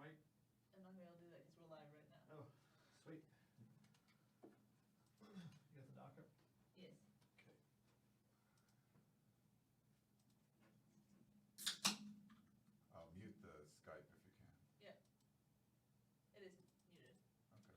Mike? I'm not going to be able to do that because we're live right now. Oh, sweet. You got the docket? Yes. Okay. Mute the Skype if you can. Yeah. It is muted. Okay.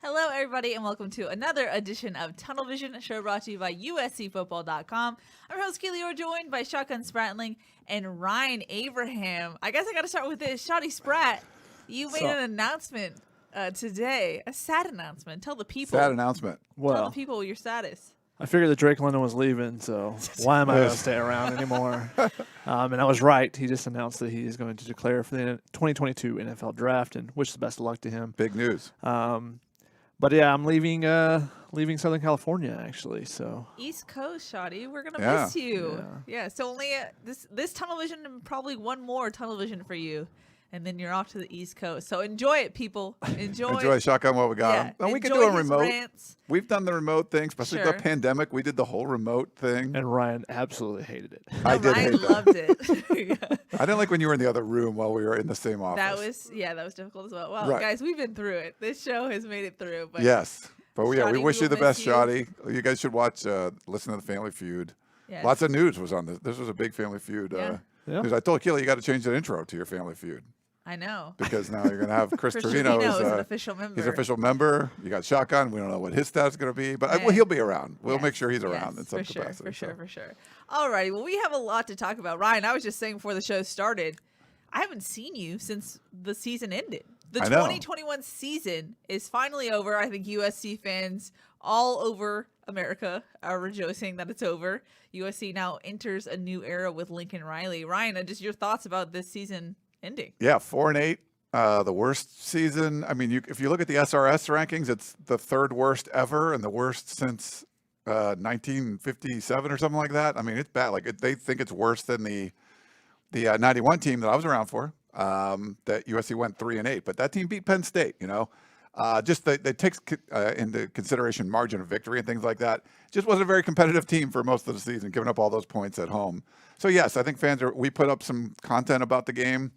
Hello, everybody, and welcome to another edition of Tunnel Vision, a show brought to you by USCFootball.com. I'm your host, Keely Eure, joined by Shotgun Spratling and Ryan Abraham. I guess I got to start with this. Shotty Sprat, you made an announcement today, a sad announcement. Tell the people. Sad announcement. Tell Well, the people your status. I figured that Drake London was leaving, so why am I going to stay around anymore? And I was right. He just announced that he is going to declare for the 2022 NFL Draft, and wish the best of luck to him. Big news. But yeah, I'm leaving Southern California actually. So East Coast, Shotty, we're gonna Yeah. miss you. Yeah. So only this Tunnel Vision and probably one more Tunnel Vision for you, and then you're off to the East Coast. So enjoy it, people. Enjoy Shotgun while we got him. And we can do a his remote. rants. We've done the remote thing, especially Sure. the pandemic. We did the whole remote thing. and Ryan absolutely hated it. I did Ryan hate that. loved it. Yeah. I didn't like when you were in the other room while we were in the same office. That was difficult as well. Well, Right. guys, we've been through it. This show has made it through. But Yes. But yeah, we Shotty, wish we you the will miss best, you. Shotty. You guys should watch, listen to the Family Feud. yes. Lots of news was on this. This was a big Family Feud. Yeah. Yeah. News. I told Keely you got to change the intro to your Family Feud I know. because now you're going to have Chris Chris Trevino Trevino as is an official member. he's an official member. You got Shotgun. We don't know what his stats is going to be, but Yeah. well, he'll be around. We'll Yes, make sure he's yes, around in some for sure, capacity. for sure. All righty. Well, we have a lot to talk about. Ryan, I was just saying before the show started, I haven't seen you since the season ended. The I know. 2021 season is finally over. I think USC fans all over America are rejoicing that it's over. USC now enters a new era with Lincoln Riley. Ryan, just your thoughts about this season ending. Yeah, 4-8, the worst season. I mean, if you look at the SRS rankings, it's the third worst ever and the worst since 1957 or something like that. I mean, it's bad. Like they think it's worse than the 91 team that I was around for. That USC went 3-8, but that team beat Penn State. You know, just they takes into consideration margin of victory and things like that. Just wasn't a very competitive team for most of the season, giving up all those points at home. So yes, I think we put up some content about the game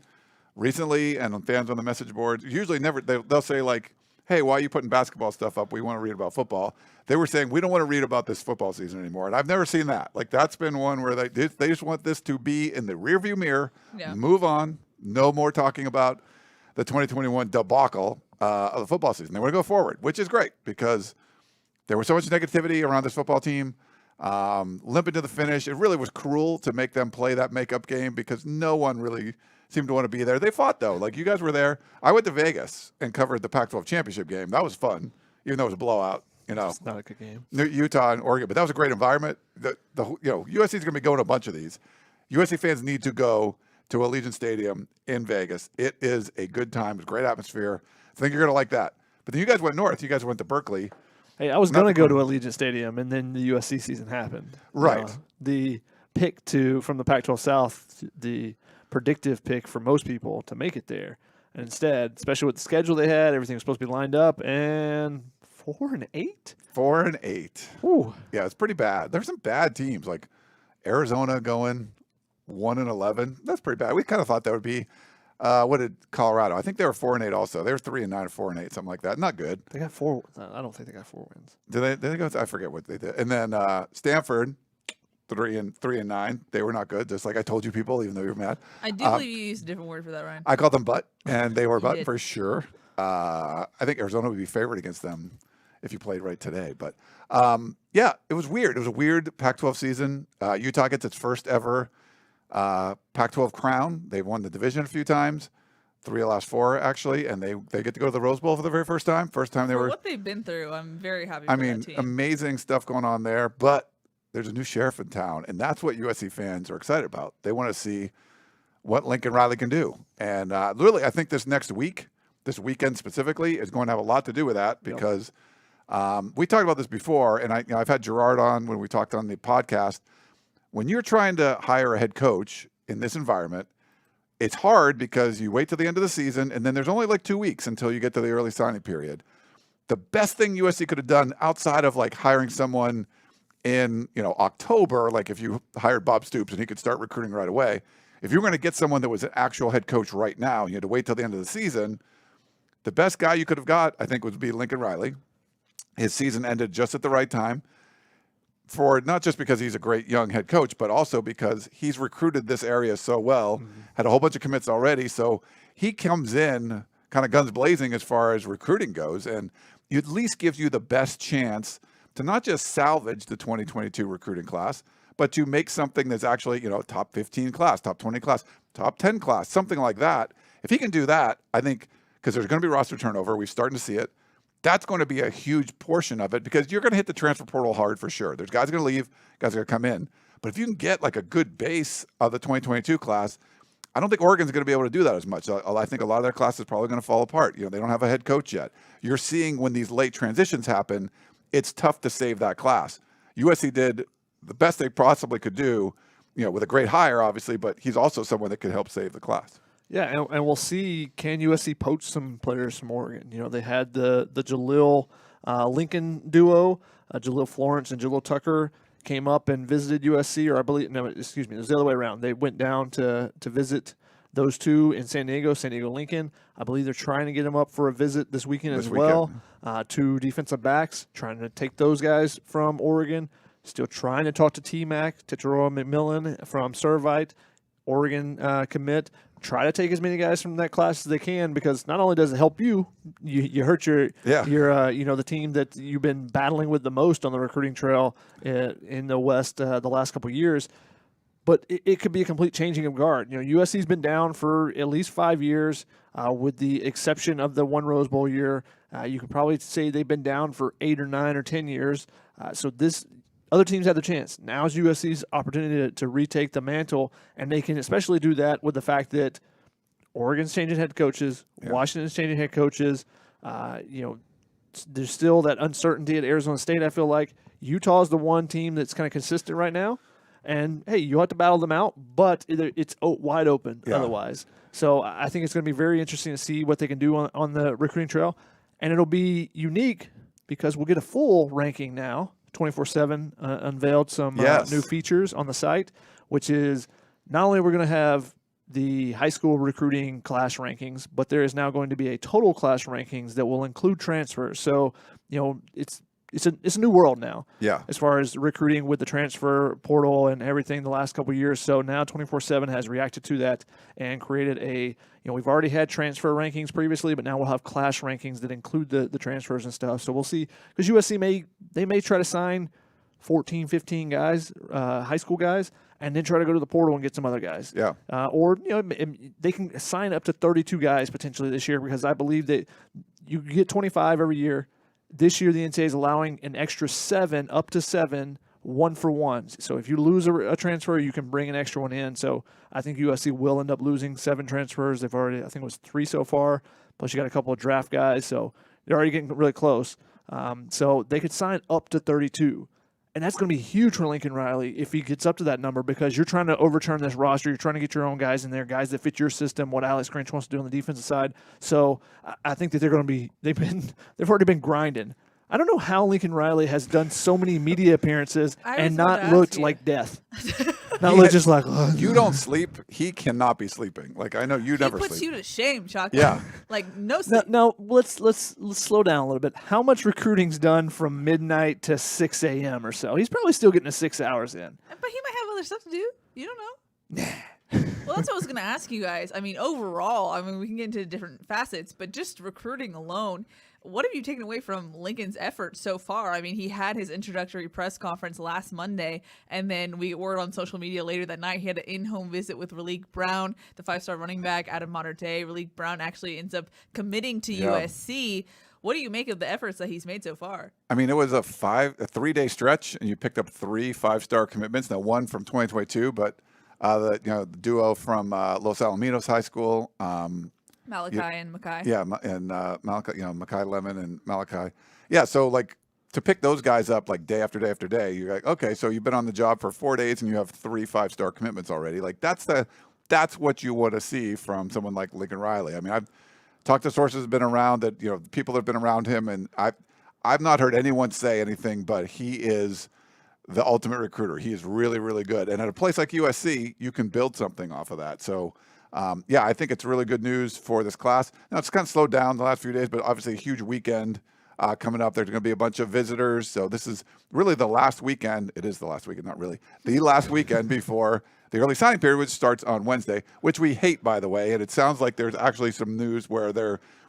recently, and fans on the message boards usually they'll say like, hey, why are you putting basketball stuff up? We want to read about football. They were saying we don't want to read about this football season anymore, and I've never seen that. Like that's been one where they just want this to be in the rearview mirror. Yeah. Move on. No more talking about the 2021 debacle of the football season. They want to go forward, which is great because there was so much negativity around this football team. Limping to the finish. It really was cruel to make them play that makeup game because no one really seemed to want to be there. They fought, though. Like, you guys were there. I went to Vegas and covered the Pac-12 championship game. That was fun, even though it was a blowout. You know, It's not a good game. Utah and Oregon, but that was a great environment. USC is going to be going to a bunch of these. USC fans need to go to Allegiant Stadium in Vegas. It is a good time. It's a great atmosphere. I think you're going to like that. But then you guys went north. You guys went to Berkeley. Hey, I was going to go to Allegiant Stadium, and then the USC season happened. Right. The pick from the Pac-12 South, the predictive pick for most people to make it there. And instead, especially with the schedule they had, everything was supposed to be lined up, and 4-8? 4-8. Ooh. Yeah, it's pretty bad. There's some bad teams like Arizona going 1-11. That's pretty bad. We kind of thought that would be. What did Colorado? I think they were 4-8 also. They were 3-9 or 4-8, something like that. Not good. They got 4. I don't think they got 4 wins. Did they go? I forget what they did. And then Stanford, 3-9. They were not good. Just like I told you people, even though you were mad. I do believe you used a different word for that, Ryan. I called them butt, and they were butt did. for sure. I think Arizona would be favored against them if you played right today. But yeah, it was weird. It was a weird Pac-12 season. Utah gets its first ever Pac-12 crown. They've won the division a few times, 3 of the last 4 actually, and they get to go to the Rose Bowl for the very first time. First time they For were. what they've been through, I'm very happy for I mean, that team. amazing stuff going on there. But there's a new sheriff in town, and that's what USC fans are excited about. They want to see what Lincoln Riley can do. And literally, I think this weekend specifically, is going to have a lot to do with that because we talked about this before, and I've had Gerard on when we talked on the podcast. When you're trying to hire a head coach in this environment, it's hard because you wait till the end of the season, and then there's only like 2 weeks until you get to the early signing period. The best thing USC could have done outside of like hiring someone in October, like if you hired Bob Stoops and he could start recruiting right away, if you're going to get someone that was an actual head coach right now, you had to wait till the end of the season. The best guy you could have got, I think, would be Lincoln Riley. His season ended just at the right time. For not just because he's a great young head coach, but also because he's recruited this area so well, had a whole bunch of commits already. So he comes in kind of guns blazing as far as recruiting goes, and it at least gives you the best chance to not just salvage the 2022 recruiting class, but to make something that's actually, top 15 class, top 20 class, top 10 class, something like that. If he can do that, I think, because there's going to be roster turnover, we're starting to see it. That's going to be a huge portion of it because you're going to hit the transfer portal hard for sure. There's guys going to leave, guys are going to come in. But if you can get like a good base of the 2022 class, I don't think Oregon's going to be able to do that as much. I think a lot of their class is probably going to fall apart. They don't have a head coach yet. You're seeing when these late transitions happen, it's tough to save that class. USC did the best they possibly could do, with a great hire, obviously, but he's also someone that could help save the class. Yeah, and we'll see, can USC poach some players from Oregon? They had the Jalil Lincoln duo, Jalil Florence and Jalil Tucker came up and visited USC, or it was the other way around. They went down to visit those two in San Diego Lincoln. I believe they're trying to get them up for a visit this weekend as well. 2 defensive backs, trying to take those guys from Oregon. Still trying to talk to T-Mac, Teteroa McMillan from Servite, Oregon commit. Try to take as many guys from that class as they can, because not only does it help you hurt your the team that you've been battling with the most on the recruiting trail in the West the last couple of years, but it could be a complete changing of guard. USC's been down for at least 5 years, with the exception of the one Rose Bowl year. You could probably say they've been down for 8 or 9 or 10 years. So this. Other teams have the chance. Now is USC's opportunity to retake the mantle, and they can especially do that with the fact that Oregon's changing head coaches, Washington's changing head coaches. There's still that uncertainty at Arizona State, I feel like. Utah's the one team that's kind of consistent right now, and, hey, you have to battle them out, but it's wide open otherwise. So I think it's going to be very interesting to see what they can do on the recruiting trail, and it'll be unique because we'll get a full ranking now. 24/7 unveiled some new features on the site, which is not only we're going to have the high school recruiting class rankings, but there is now going to be a total class rankings that will include transfers. So, it's a new world now. Yeah. As far as recruiting with the transfer portal and everything the last couple of years. So now 24/7 has reacted to that and created we've already had transfer rankings previously, but now we'll have class rankings that include the transfers and stuff. So we'll see, because USC may try to sign 14, 15 guys, high school guys, and then try to go to the portal and get some other guys. Yeah. Or they can sign up to 32 guys potentially this year, because I believe that you get 25 every year. This year, the NCAA is allowing an extra 7, up to 7, 1-for-1s. So if you lose a transfer, you can bring an extra one in. So I think USC will end up losing 7 transfers. They've already, I think it was 3 so far. Plus you got a couple of draft guys, so they're already getting really close. So they could sign up to 32. And that's going to be huge for Lincoln Riley if he gets up to that number, because you're trying to overturn this roster. You're trying to get your own guys in there, guys that fit your system, what Alex Grinch wants to do on the defensive side. So I think that they're going to be – they've already been grinding. I don't know how Lincoln Riley has done so many media appearances and not looked like death. Not looked just like, oh. You don't sleep. He cannot be sleeping. Like, I know you never sleep. He puts you to shame, Chuck. Yeah. Like, no sleep. No, let's slow down a little bit. How much recruiting's done from midnight to 6 a.m. or so? He's probably still getting 6 hours in. But he might have other stuff to do. You don't know. Well, that's what I was going to ask you guys. I mean, overall, I mean, we can get into different facets, but just recruiting alone, what have you taken away from Lincoln's efforts so far? I mean, he had his introductory press conference last Monday, and then we word on social media later that night he had an in-home visit with Raleek Brown, the 5-star running back out of Mater Dei. Raleek Brown actually ends up committing to USC. What do you make of the efforts that he's made so far? I mean, it was a 3-day stretch, and you picked up 3 5-star commitments. Now, one from 2022, but the duo from Los Alamitos High School. Malachi and Makai. Yeah, and Malachi, Makai Lemon and Malachi. Yeah, so like to pick those guys up like day after day after day, you're like, okay, so you've been on the job for 4 days and you have 3 5-star commitments already. Like that's what you want to see from someone like Lincoln Riley. I mean, I've talked to sources that have been around that, people that have been around him, and I've not heard anyone say anything, but he is the ultimate recruiter. He is really, really good. And at a place like USC, you can build something off of that. So I think it's really good news for this class. Now, it's kind of slowed down the last few days, but obviously a huge weekend coming up. There's going to be a bunch of visitors. So this is really the last weekend. It is the last weekend, not really. The last weekend before the early signing period, which starts on Wednesday, which we hate, by the way. And it sounds like there's actually some news where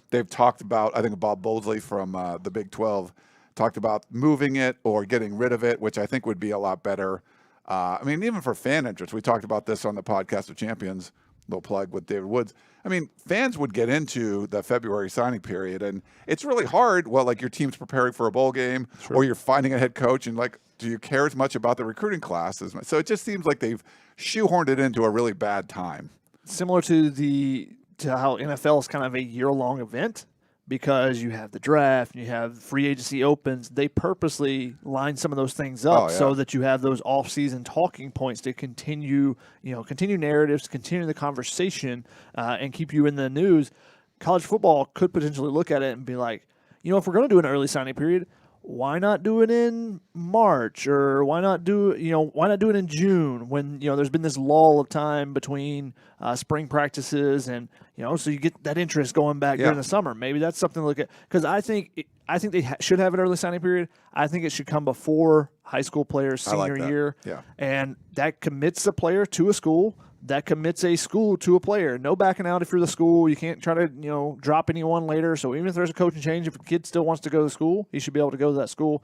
they've talked about, I think Bob Bowlesley from the Big 12 talked about moving it or getting rid of it, which I think would be a lot better. I mean, even for fan interest, we talked about this on the podcast of Champions. Little plug with David Woods. I mean, fans would get into the February signing period, and it's really hard. Well, like your team's preparing for a bowl game, or you're finding a head coach, and like, do you care as much about the recruiting class as much? So it just seems like they've shoehorned it into a really bad time. Similar to how NFL is kind of a year-long event, because you have the draft, you have free agency opens. They purposely line some of those things up so that you have those off-season talking points to continue narratives, continue the conversation, and keep you in the news. College football could potentially look at it and be like, if we're going to do an early signing period, why not do it in March, or why not do it in June when there's been this lull of time between spring practices, and so you get that interest going back during the summer. Maybe that's something to look at, because I think they should have an early signing period. I think it should come before high school players' senior year, and that commits a player to a school. That commits a school to a player. No backing out if you're the school. You can't try to, drop anyone later. So even if there's a coaching change, if a kid still wants to go to school, he should be able to go to that school.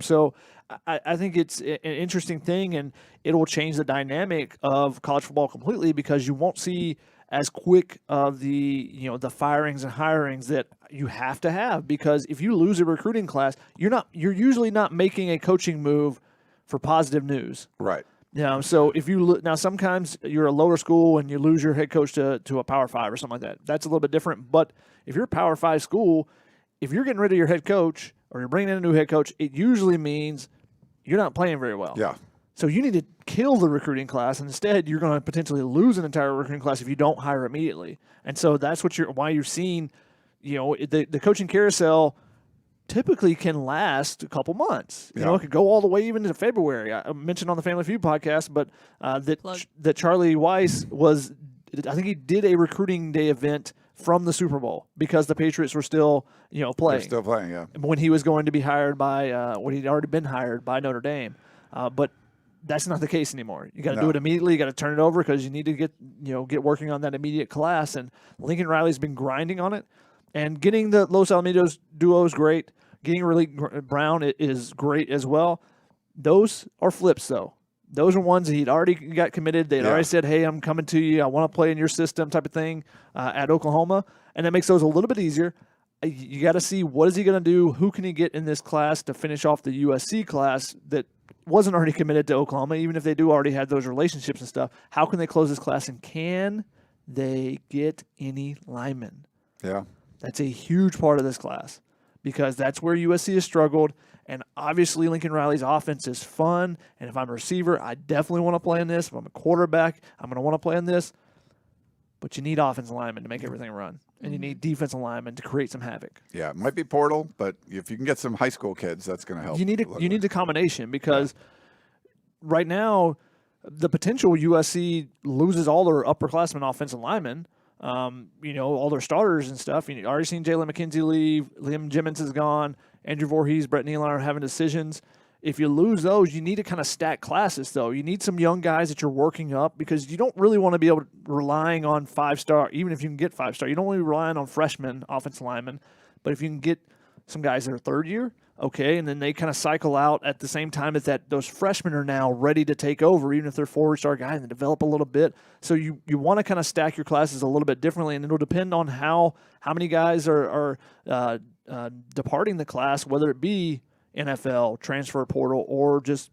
So I think it's an interesting thing, and it will change the dynamic of college football completely, because you won't see as quick of the firings and hirings that you have to have, because if you lose a recruiting class, you're usually not making a coaching move for positive news. Right. So if now sometimes you're a lower school and you lose your head coach to a Power 5 or something like that. That's a little bit different. But if you're a Power 5 school, if you're getting rid of your head coach or you're bringing in a new head coach, it usually means you're not playing very well. Yeah. So you need to kill the recruiting class, and instead you're going to potentially lose an entire recruiting class if you don't hire immediately. And so that's why you're seeing, the coaching carousel typically can last a couple months. It could go all the way even into February. I mentioned on the Family Feud podcast, but that Charlie Weiss I think he did a recruiting day event from the Super Bowl because the Patriots were still, playing. They're still playing, yeah. When he was going to be hired by, when he'd already been hired by Notre Dame. But that's not the case anymore. You got to do it immediately. You got to turn it over because you need to get working on that immediate class. And Lincoln Riley's been grinding on it. And getting the Los Alamitos duo is great. Getting Raleek Brown is great as well. Those are flips, though. Those are ones that he'd already got committed. They'd already said, hey, I'm coming to you. I want to play in your system type of thing at Oklahoma. And that makes those a little bit easier. You got to see, what is he going to do? Who can he get in this class to finish off the USC class that wasn't already committed to Oklahoma, even if they do already have those relationships and stuff? How can they close this class, and can they get any linemen? Yeah. That's a huge part of this class, because that's where USC has struggled. And obviously Lincoln Riley's offense is fun. And if I'm a receiver, I definitely want to play in this. If I'm a quarterback, I'm going to want to play in this. But you need offensive linemen to make everything run. And you need defensive linemen to create some havoc. Yeah, it might be portal, but if you can get some high school kids, that's going to help. You need the combination, because right now the potential USC loses all their upperclassmen offensive linemen. All their starters and stuff. You've already seen Jalen McKenzie leave. Liam Jimmins is gone. Andrew Voorhees, Brett Nealon are having decisions. if you lose those, you need to kind of stack classes, though. You need some young guys that you're working up because you don't really want to be able to relying on 5-star, even if you can get 5-star. You don't want to be relying on freshmen, offensive linemen. But if you can get some guys that are third year, okay, and then they kind of cycle out at the same time that those freshmen are now ready to take over, even if they're 4-star guys, and they develop a little bit. So you want to kind of stack your classes a little bit differently, and it'll depend on how many guys are departing the class, whether it be NFL, transfer portal, or just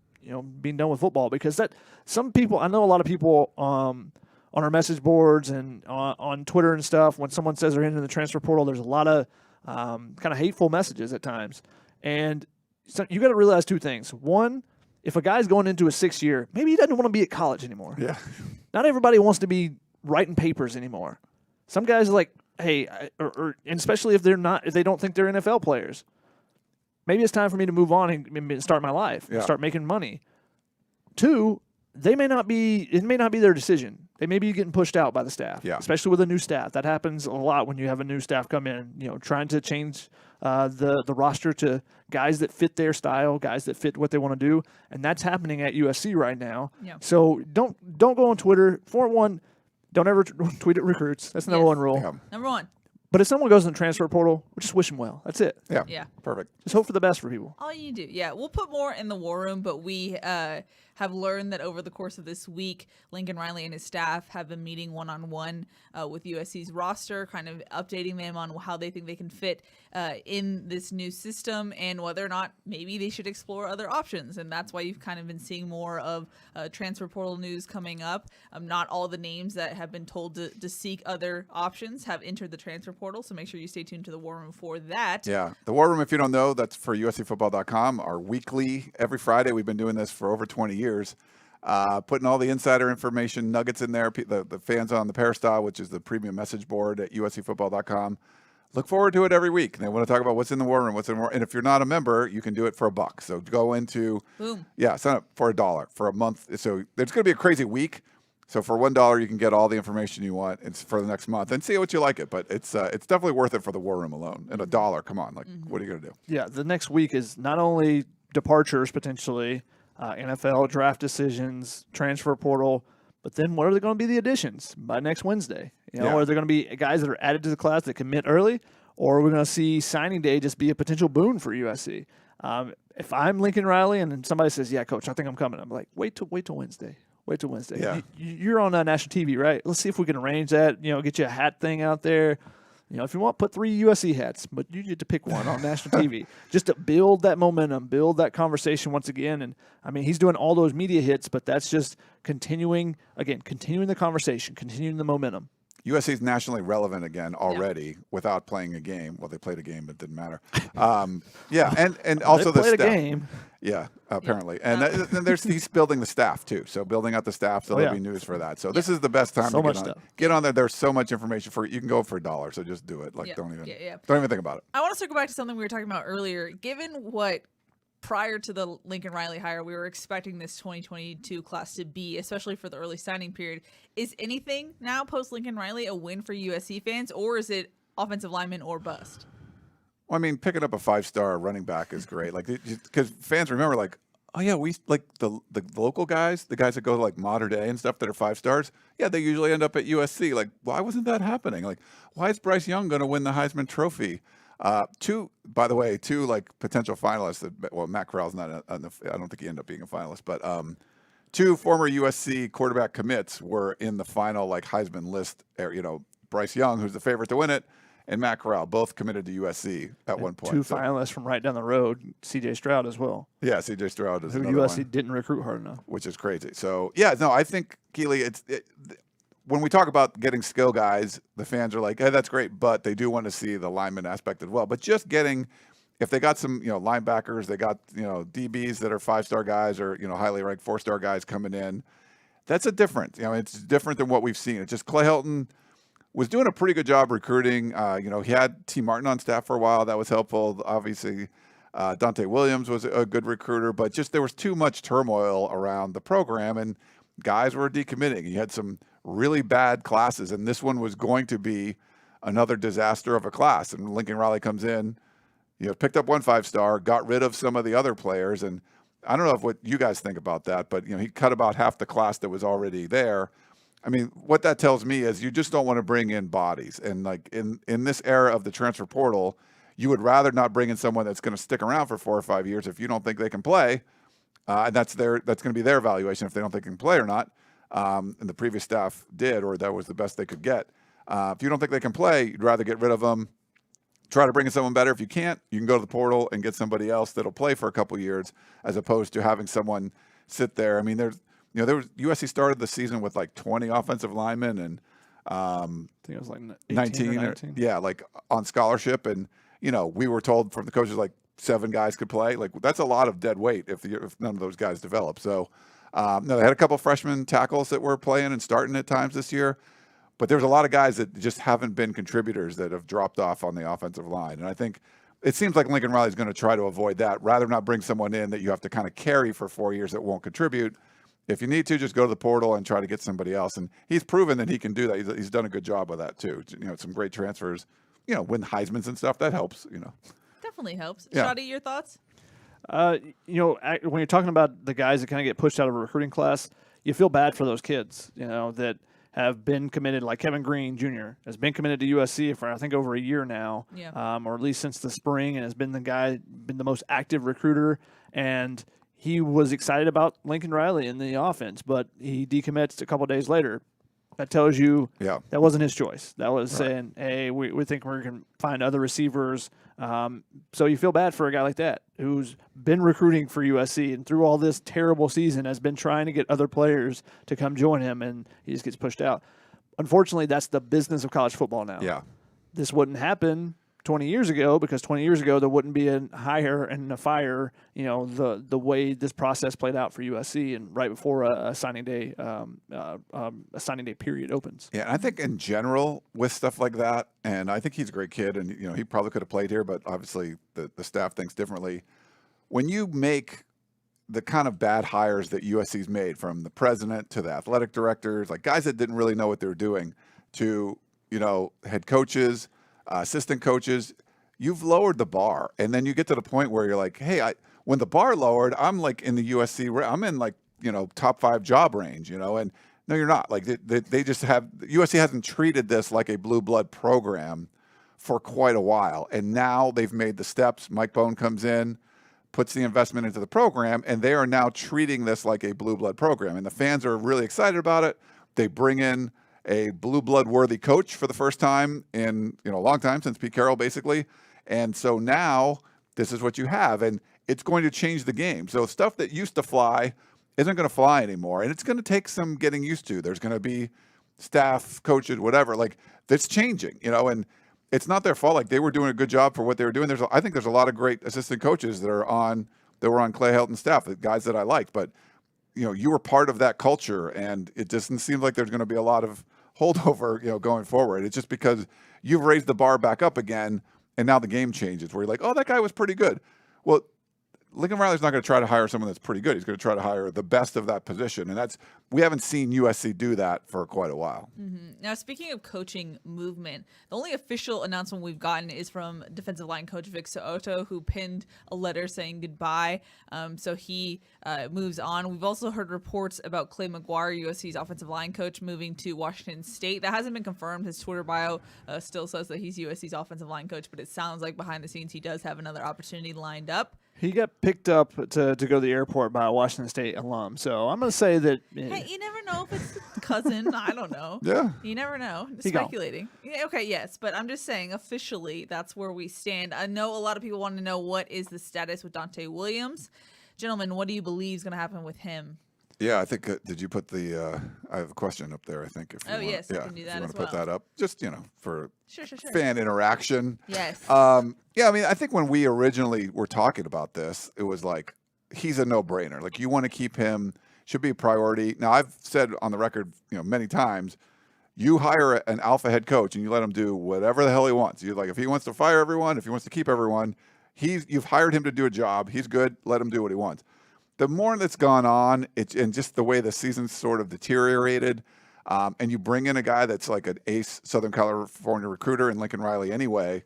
being done with football. Because some people, I know a lot of people on our message boards and on Twitter and stuff, when someone says they're into the transfer portal, there's a lot of kind of hateful messages at times. And so you got to realize two things. One, if a guy's going into a 6th year, maybe he doesn't want to be at college anymore. Yeah. Not everybody wants to be writing papers anymore. Some guys are like, hey, and especially if they don't think they're NFL players. Maybe it's time for me to move on and start my life, and start making money. 2, it may not be their decision. They may be getting pushed out by the staff, especially with a new staff. That happens a lot when you have a new staff come in, trying to change the roster to guys that fit their style, guys that fit what they want to do, and that's happening at USC right now. Yeah. So don't go on Twitter. For one, don't ever tweet at recruits. That's the number one rule. Yeah. Number one. But if someone goes in the transfer portal, we'll just wish them well. That's it. Yeah. Perfect. Just hope for the best for people. All you do. Yeah, we'll put more in the war room, but we have learned that over the course of this week, Lincoln Riley and his staff have been meeting one-on-one with USC's roster, kind of updating them on how they think they can fit in this new system and whether or not maybe they should explore other options. And that's why you've kind of been seeing more of transfer portal news coming up. Not all the names that have been told to seek other options have entered the transfer portal, so make sure you stay tuned to the war room for that. Yeah. The war room, if you don't know, that's for USCFootball.com, our weekly, every Friday. We've been doing this for over 20 years. Putting all the insider information nuggets in there, the fans on the Peristyle, which is the premium message board at USCFootball.com. Look forward to it every week. And they want to talk about what's in the war room, and if you're not a member, you can do it for $1. So go into, sign up for $1 for a month. So there's going to be a crazy week. So for $1, you can get all the information you want. It's for the next month and see what you like it. But it's definitely worth it for the war room alone. And $1, come on, what are you going to do? Yeah, the next week is not only departures potentially, NFL draft decisions, transfer portal, but then what are they going to be the additions by next Wednesday? Are there going to be guys that are added to the class that commit early, or are we going to see signing day just be a potential boon for USC? If I'm Lincoln Riley and somebody says, "Yeah, coach, I think I'm coming," I'm like, "Wait till Wednesday. Wait till Wednesday. Yeah. You're on national TV, right? Let's see if we can arrange that. Get you a hat thing out there. If you want, put 3 USC hats, but you get to pick one on national TV just to build that momentum, build that conversation once again. And I mean, he's doing all those media hits, but that's just continuing the conversation, continuing the momentum. USC is nationally relevant again already without playing a game. Well, they played a game, but it didn't matter. And also they the played staff. A game. Yeah, apparently. And then he's building the staff too. So building out the staff, so there'll be news for that. So this is the best time to get on there. There's so much information for you can go for $1. So just do it. Don't even think about it. I want to circle back to something we were talking about earlier. Given what prior to the Lincoln Riley hire, we were expecting this 2022 class to be, especially for the early signing period. Is anything now post Lincoln Riley a win for USC fans, or is it offensive lineman or bust? Well, I mean, picking up a 5-star running back is great. Because fans remember, we the local guys, the guys that go to Mater Dei and stuff that are 5 stars. Yeah, they usually end up at USC. Why wasn't that happening? Why is Bryce Young going to win the Heisman Trophy? Two potential finalists. Matt Corral's not. I don't think he ended up being a finalist, but 2 former USC quarterback commits were in the final Heisman list. Bryce Young, who's the favorite to win it, and Matt Corral, both committed to USC at one point. 2 finalists from right down the road, C.J. Stroud as well. Yeah, C.J. Stroud is who another USC one, didn't recruit hard enough, which is crazy. So I think Keely, when we talk about getting skill guys, the fans are like, hey, that's great, but they do want to see the lineman aspect as well. But just if they got some, linebackers, they got, DBs that are 5-star guys or, highly ranked 4-star guys coming in, that's a different, it's different than what we've seen. It's just Clay Helton was doing a pretty good job recruiting. He had T. Martin on staff for a while. That was helpful. Obviously, Dante Williams was a good recruiter, but just there was too much turmoil around the program, and guys were decommitting. You had some really bad classes, and this one was going to be another disaster of a class. And Lincoln Riley comes in, picked up 1 5-star, got rid of some of the other players, and I don't know what you guys think about that, but he cut about half the class that was already there. I mean, what that tells me is you just don't want to bring in bodies. And like in this era of the transfer portal, you would rather not bring in someone that's going to stick around for 4 or 5 years if you don't think they can play. And that's going to be their evaluation if they don't think they can play or not. And the previous staff did, or that was the best they could get. If you don't think they can play, you'd rather get rid of them. Try to bring in someone better. If you can't, you can go to the portal and get somebody else that'll play for a couple years, as opposed to having someone sit there. I mean, there was USC started the season with like 20 offensive linemen and I think it was like 19 or 19. Yeah, like on scholarship, and we were told from the coaches like 7 guys could play. Like that's a lot of dead weight if none of those guys develop. So no, they had a couple freshman tackles that were playing and starting at times this year. But there's a lot of guys that just haven't been contributors that have dropped off on the offensive line. And I think it seems like Lincoln Riley's going to try to avoid that. Rather not bring someone in that you have to kind of carry for 4 years that won't contribute. If you need to, just go to the portal and try to get somebody else. And he's proven that he can do that. He's done a good job with that too. Some great transfers, win Heismans and stuff. That helps, Definitely helps. Yeah. Shadi, your thoughts? When you're talking about the guys that kind of get pushed out of a recruiting class, you feel bad for those kids, that have been committed, like Kevin Green Jr. has been committed to USC for I think over a year now, or at least since the spring, and has been the most active recruiter. And he was excited about Lincoln Riley in the offense, but he decommits a couple of days later. That tells you that wasn't his choice. That was saying, hey, we think we're going to find other receivers. So you feel bad for a guy like that who's been recruiting for USC and through all this terrible season has been trying to get other players to come join him, and he just gets pushed out. Unfortunately, that's the business of college football now. Yeah. This wouldn't happen 20 years ago, because 20 years ago there wouldn't be a hire and a fire, the way this process played out for USC and right before a signing day period opens. Yeah, and I think in general with stuff like that, and I think he's a great kid, and he probably could have played here, but obviously the staff thinks differently. When you make the kind of bad hires that USC's made, from the president to the athletic directors, like guys that didn't really know what they were doing, to head coaches, assistant coaches, you've lowered the bar, and then you get to the point where you're like, hey, when the bar lowered, I'm like in the USC, I'm in like top 5 job range, and no, you're not. Like they just have, USC hasn't treated this like a blue blood program for quite a while, and now they've made the steps. Mike Bone comes in, puts the investment into the program, and they are now treating this like a blue blood program, and the fans are really excited about it. They bring in a blue blood worthy coach for the first time in a long time, since Pete Carroll basically. And so now this is what you have, and it's going to change the game. So stuff that used to fly isn't going to fly anymore, and it's going to take some getting used to. There's going to be staff, coaches, whatever, like that's changing, and it's not their fault. Like they were doing a good job for what they were doing. I think there's a lot of great assistant coaches that were on Clay Helton's staff, the guys that I liked, but you were part of that culture, and it doesn't seem like there's going to be a lot of holdover, going forward. It's just because you've raised the bar back up again, and now the game changes where you're like, oh, that guy was pretty good. Well, Lincoln Riley's not going to try to hire someone that's pretty good. He's going to try to hire the best of that position, and we haven't seen USC do that for quite a while. Mm-hmm. Now, speaking of coaching movement, the only official announcement we've gotten is from defensive line coach Vic So'oto, who pinned a letter saying goodbye. So he moves on. We've also heard reports about Clay McGuire, USC's offensive line coach, moving to Washington State. That hasn't been confirmed. His Twitter bio still says that he's USC's offensive line coach, but it sounds like behind the scenes he does have another opportunity lined up. He got picked up to go to the airport by a Washington State alum. So I'm going to say that. Hey, you never know if it's cousin. I don't know. Yeah. You never know. He gone. Speculating. Yeah, okay, yes. But I'm just saying, officially, that's where we stand. I know a lot of people want to know what is the status with Dante Williams. Gentlemen, what do you believe is going to happen with him? Yeah, I think, did you put I have a question up there, I think. If you want, yes, I can do that if you want as to put well. that up, just, for Sure. fan interaction. Yes. Yeah, I mean, I think when we originally were talking about this, it was like, he's a no-brainer. Like, you want to keep him, should be a priority. Now, I've said on the record, many times, you hire an alpha head coach and you let him do whatever the hell he wants. You like, if he wants to fire everyone, if he wants to keep everyone, you've hired him to do a job. He's good. Let him do what he wants. The more that's gone on, and just the way the season's sort of deteriorated, and you bring in a guy that's like an ace Southern California recruiter in Lincoln Riley anyway,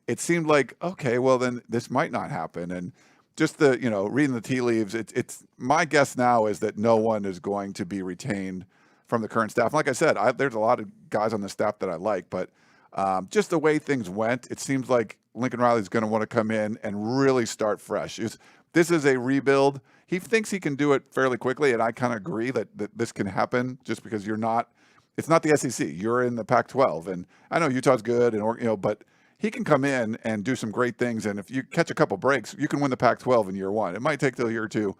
it seemed like, okay, well then this might not happen. And just reading the tea leaves, it's my guess now is that no one is going to be retained from the current staff. And like I said, there's a lot of guys on the staff that I like, but just the way things went, it seems like Lincoln Riley's going to want to come in and really start fresh. This is a rebuild. He thinks he can do it fairly quickly, and I kind of agree that this can happen just because it's not the SEC. You're in the Pac-12, and I know Utah's good, but he can come in and do some great things. And if you catch a couple breaks, you can win the Pac-12 in year one. It might take till a year or two,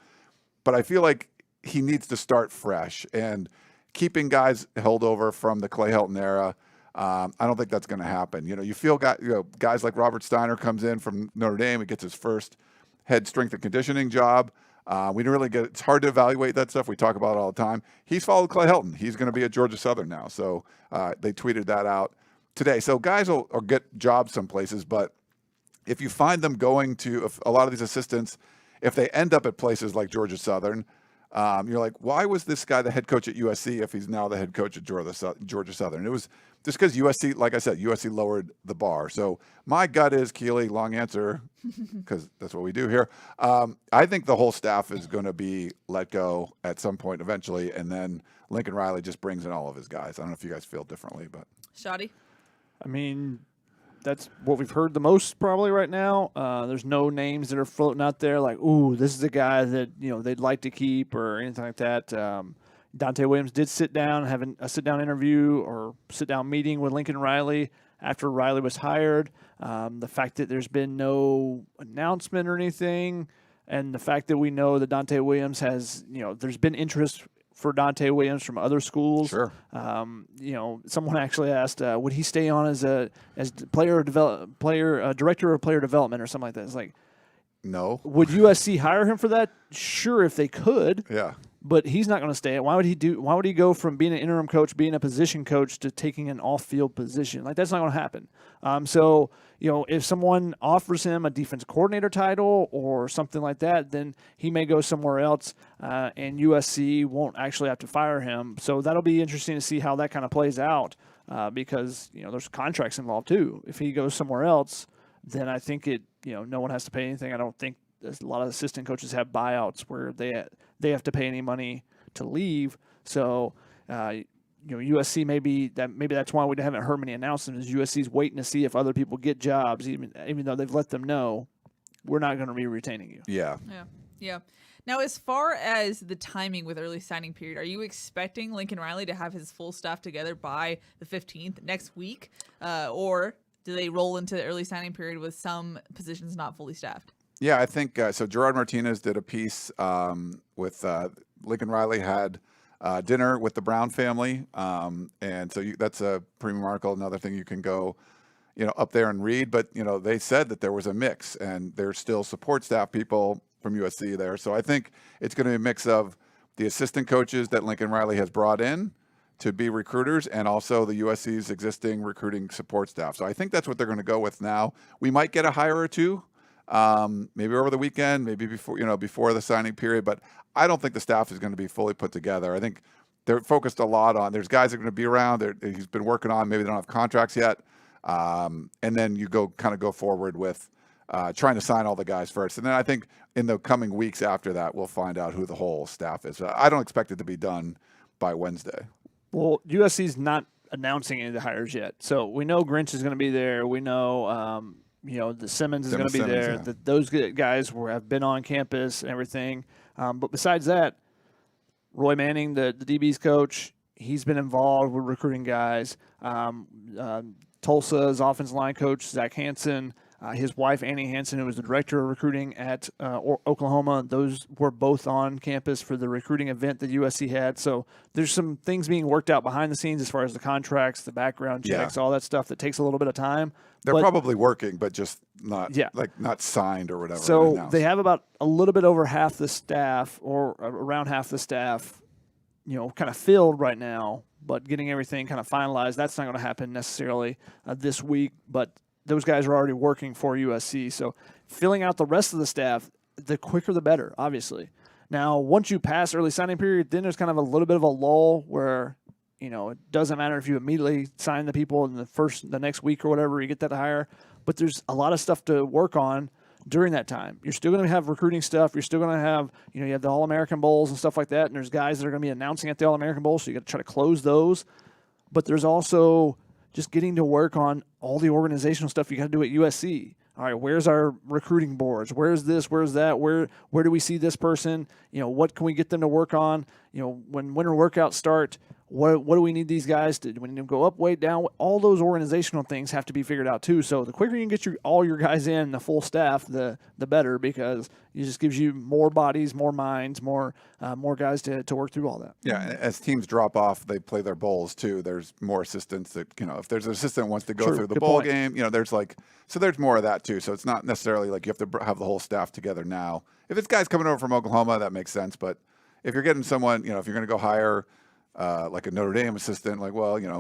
but I feel like he needs to start fresh and keeping guys held over from the Clay Helton era. I don't think that's going to happen. You feel guys like Robert Steiner comes in from Notre Dame. He gets his first head strength and conditioning job. We don't really it's hard to evaluate that stuff. We talk about it all the time. He's followed Clay Helton. He's going to be at Georgia Southern now. So they tweeted that out today. So guys will get jobs some places, but if you find them going to a lot of these assistants, if they end up at places like Georgia Southern, you're like, why was this guy the head coach at USC if he's now the head coach at Georgia Southern? It was just because USC, like I said, USC lowered the bar. So my gut is, Keely, long answer, because that's what we do here. I think the whole staff is going to be let go at some point eventually, and then Lincoln Riley just brings in all of his guys. I don't know if you guys feel differently, but Shoddy? I mean, that's what we've heard the most probably right now. There's no names that are floating out there like, ooh, this is a guy that they'd like to keep or anything like that. Dante Williams did sit down, have a sit-down interview or sit-down meeting with Lincoln Riley after Riley was hired. The fact that there's been no announcement or anything, and the fact that we know that Dante Williams has, there's been interest for Dante Williams from other schools. Sure. Someone actually asked, would he stay on as director of player development or something like that? It's like, no. Would USC hire him for that? Sure, if they could. Yeah. But he's not going to stay. Why would he go from being an interim coach, being a position coach, to taking an off-field position? Like, that's not going to happen. So, if someone offers him a defensive coordinator title or something like that, then he may go somewhere else, and USC won't actually have to fire him. So that'll be interesting to see how that kind of plays out, because there's contracts involved too. If he goes somewhere else, then I think no one has to pay anything. I don't think a lot of assistant coaches have buyouts where they have to pay any money to leave. So, USC maybe that's why we haven't heard many announcements. USC's waiting to see if other people get jobs, even though they've let them know we're not going to be retaining you. Yeah. Yeah. Now, as far as the timing with early signing period, are you expecting Lincoln Riley to have his full staff together by the 15th next week, or do they roll into the early signing period with some positions not fully staffed? Yeah, I think so. Gerard Martinez did a piece with Lincoln Riley had dinner with the Brown family, and so that's a premium article. Another thing you can go, up there and read. But they said that there was a mix, and there's still support staff people from USC there. So I think it's going to be a mix of the assistant coaches that Lincoln Riley has brought in to be recruiters, and also the USC's existing recruiting support staff. So I think that's what they're going to go with now. We might get a hire or two. Maybe over the weekend, maybe before the signing period, but I don't think the staff is going to be fully put together. I think they're focused a lot on, there's guys that are going to be around, he's been working on, maybe they don't have contracts yet. And then you go forward with trying to sign all the guys first. And then I think in the coming weeks after that, we'll find out who the whole staff is. I don't expect it to be done by Wednesday. Well, USC's not announcing any of the hires yet. So we know Grinch is going to be there. We know, the Simmons is going to be there. Yeah. Those guys have been on campus and everything. But besides that, Roy Manning, the DB's coach, he's been involved with recruiting guys. Tulsa's offensive line coach, Zach Hansen, his wife, Annie Hansen, who was the director of recruiting at Oklahoma, those were both on campus for the recruiting event that USC had. So there's some things being worked out behind the scenes as far as the contracts, the background checks, all that stuff that takes a little bit of time. They're probably working, but just not not signed or whatever. So they have about a little bit over half the staff, or around half the staff, kind of filled right now, but getting everything kind of finalized, that's not going to happen necessarily this week, but those guys are already working for USC. So filling out the rest of the staff, the quicker the better, obviously. Now, once you pass early signing period, then there's kind of a little bit of a lull where, it doesn't matter if you immediately sign the people in the next week or whatever, you get that hire. But there's a lot of stuff to work on during that time. You're still going to have recruiting stuff. You're still going to have, you have the All-American Bowls and stuff like that, and there's guys that are going to be announcing at the All-American Bowl, so you got to try to close those. But there's also just getting to work on all the organizational stuff you got to do at USC. All right, where's our recruiting boards? Where's this? Where's that? Where do we see this person? What can we get them to work on? When winter workouts start, what do we need these guys to? Do we need them to go up, weight, down? All those organizational things have to be figured out too. So the quicker you can get all your guys in, the full staff, the better, because it just gives you more bodies, more minds, more guys to work through all that. Yeah, and as teams drop off, they play their bowls too. There's more assistants that, if there's an assistant who wants to go True. through the Good bowl point. game, there's more of that too. So it's not necessarily like you have to have the whole staff together now. If it's guys coming over from Oklahoma, that makes sense. But if you're getting someone, if you're going to go hire like a Notre Dame assistant,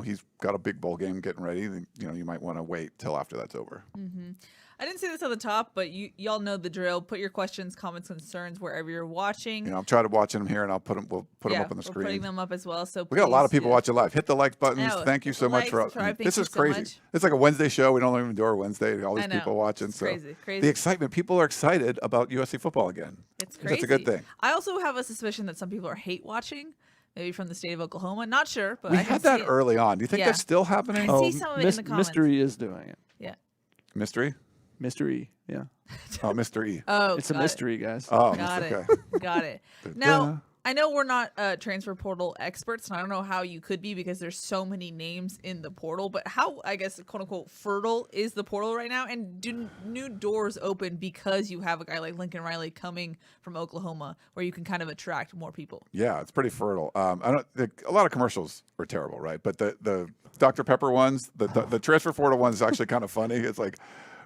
he's got a big bowl game getting ready, then, you might want to wait till after that's over. Mm-hmm. I didn't say this at the top, but y'all know the drill. Put your questions, comments, concerns wherever you're watching. I'm trying to watch them here, and we'll put them up on the we're screen. putting them up as well. So We got a lot of please people do. watching live. Hit the like buttons. I know. Thank you so much for. Subscribe. This Thank is you so crazy. much. It's like a Wednesday show. We don't even do our Wednesday. All these I know. people watching. It's So crazy. the excitement. People are excited about USC football again. It's crazy. That's a good thing. I also have a suspicion that some people are hate watching, maybe from the state of Oklahoma. Not sure, but We I can had that see it. early on. Do you think Yeah. that's still happening? I see some of it in the comments. Mystery is doing it. Yeah. Mystery? Mystery, yeah. Oh, Mr. E. Oh, It's a got it. mystery, guys. Oh, Got it. okay. Got it. Now, I know we're not transfer portal experts, and I don't know how you could be because there's so many names in the portal, but how, I guess, quote unquote, fertile is the portal right now? And do new doors open because you have a guy like Lincoln Riley coming from Oklahoma where you can kind of attract more people? Yeah, it's pretty fertile. A lot of commercials were terrible, right? But the Dr. Pepper ones, the transfer portal ones is actually kind of funny. It's like,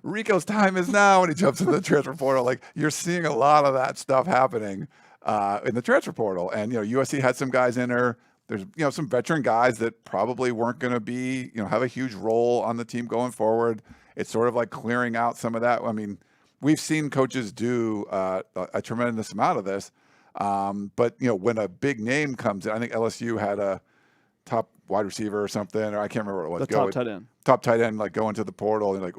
Rico's time is now, and he jumps into the transfer portal. Like, you're seeing a lot of that stuff happening in the transfer portal. And, USC had some guys in there. There's, some veteran guys that probably weren't going to be, have a huge role on the team going forward. It's sort of like clearing out some of that. I mean, we've seen coaches do a tremendous amount of this. But, when a big name comes in, I think LSU had a top wide receiver or something, or I can't remember what it was. The top tight end. Top tight end, like going to the portal and like,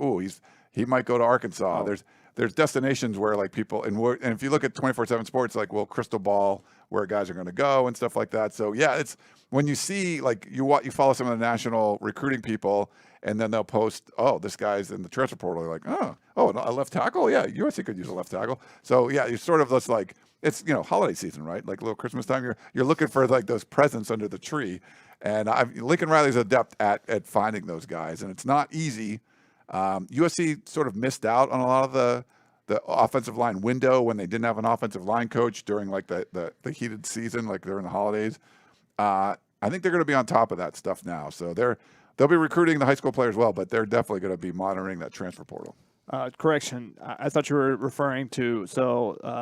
he might go to Arkansas. Oh. There's destinations where like people, and if you look at 24/7 Sports, like, crystal ball where guys are going to go and stuff like that. So yeah, it's when you see like you follow some of the national recruiting people, and then they'll post, this guy's in the transfer portal. You're like, a left tackle, yeah, USC could use a left tackle. So yeah, you sort of just like it's holiday season, right? Like a little Christmas time, you're looking for like those presents under the tree, and Lincoln Riley's adept at finding those guys, and it's not easy. USC sort of missed out on a lot of the offensive line window when they didn't have an offensive line coach during like the heated season, like during the holidays. I think they're going to be on top of that stuff now. So they'll be recruiting the high school players well, but they're definitely going to be monitoring that transfer portal. Correction. I thought you were referring to,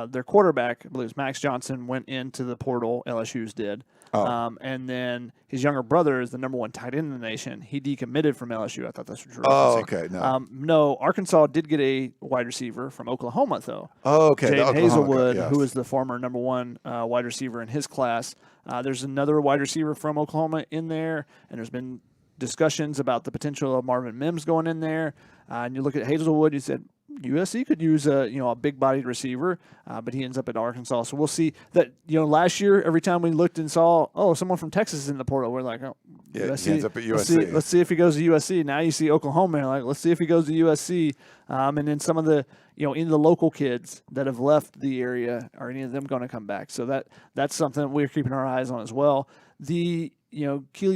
their quarterback, I believe it was Max Johnson, went into the portal, LSU's did. And then his younger brother is the number one tight end in the nation. He decommitted from LSU. I thought that's what you were referencing. Okay. No. No, Arkansas did get a wide receiver from Oklahoma, though. Okay. Jade Hazelwood, yes. who is the former number one wide receiver in his class. There's another wide receiver from Oklahoma in there, and there's been discussions about the potential of Marvin Mims going in there. And you look at Hazelwood, you said USC could use a big-bodied receiver, but he ends up at Arkansas. So we'll see that. Last year, every time we looked and saw, someone from Texas is in the portal, we're like, yeah, USC, he ends up at USC. Let's see if he goes to USC. Now you see Oklahoma, and you're like, let's see if he goes to USC. And then some of the in the local kids that have left the area, are any of them going to come back? So that's something we're keeping our eyes on as well. Keely,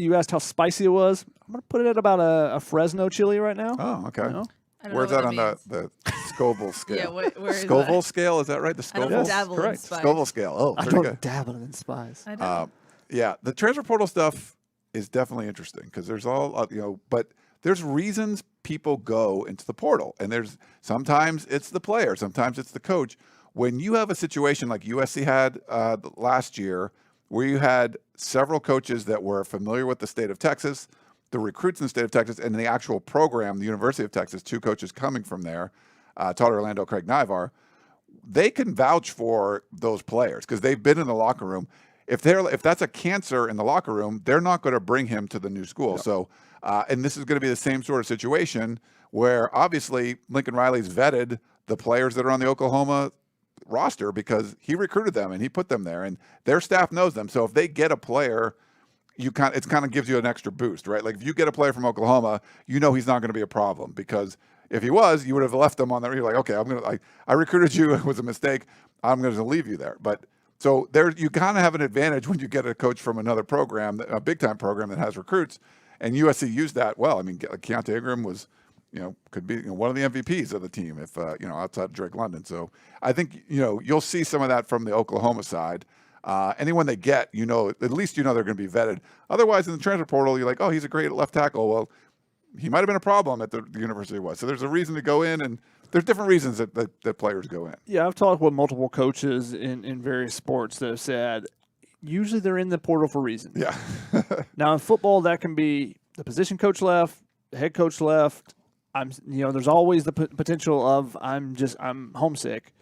you asked how spicy it was. I'm going to put it at about a Fresno chili right now. Oh, okay. I don't Where's know that what on means. the Scoville scale? Yeah, where is Scoville that? scale, is that right? The I don't Scoville? dabble in correct. spice. Scoville scale. Oh, I pretty don't good. dabble in spice. I don't. Yeah, the transfer portal stuff is definitely interesting because there's but there's reasons people go into the portal, and sometimes it's the player, sometimes it's the coach. When you have a situation like USC had last year, where you had several coaches that were familiar with the state of Texas, the recruits in the state of Texas, and the actual program, the University of Texas, 2 coaches coming from there, Todd Orlando, Craig Nivar, they can vouch for those players because they've been in the locker room. If that's a cancer in the locker room, they're not going to bring him to the new school. Yep. So, and this is going to be the same sort of situation where obviously Lincoln Riley's vetted the players that are on the Oklahoma roster because he recruited them and he put them there, and their staff knows them. So if they get a player, it kind of gives you an extra boost, right? Like if you get a player from Oklahoma, you know he's not going to be a problem, because if he was, you would have left him on there. You're like, okay, I recruited you. It was a mistake. I'm going to leave you there. But so there, you kind of have an advantage when you get a coach from another program, a big time program that has recruits, and USC used that well. I mean, Keely Eure was, could be one of the MVPs of the team if outside of Drake London. So I think you'll see some of that from the Oklahoma side. Anyone they get, at least they're going to be vetted. Otherwise, in the transfer portal, you're like, oh, he's a great left tackle. Well, he might have been a problem at the university he was. So there's a reason to go in, and there's different reasons that players go in. Yeah, I've talked with multiple coaches in various sports that have said usually they're in the portal for reasons. Yeah. Now in football, that can be the position coach left, the head coach left. There's always the potential of I'm homesick,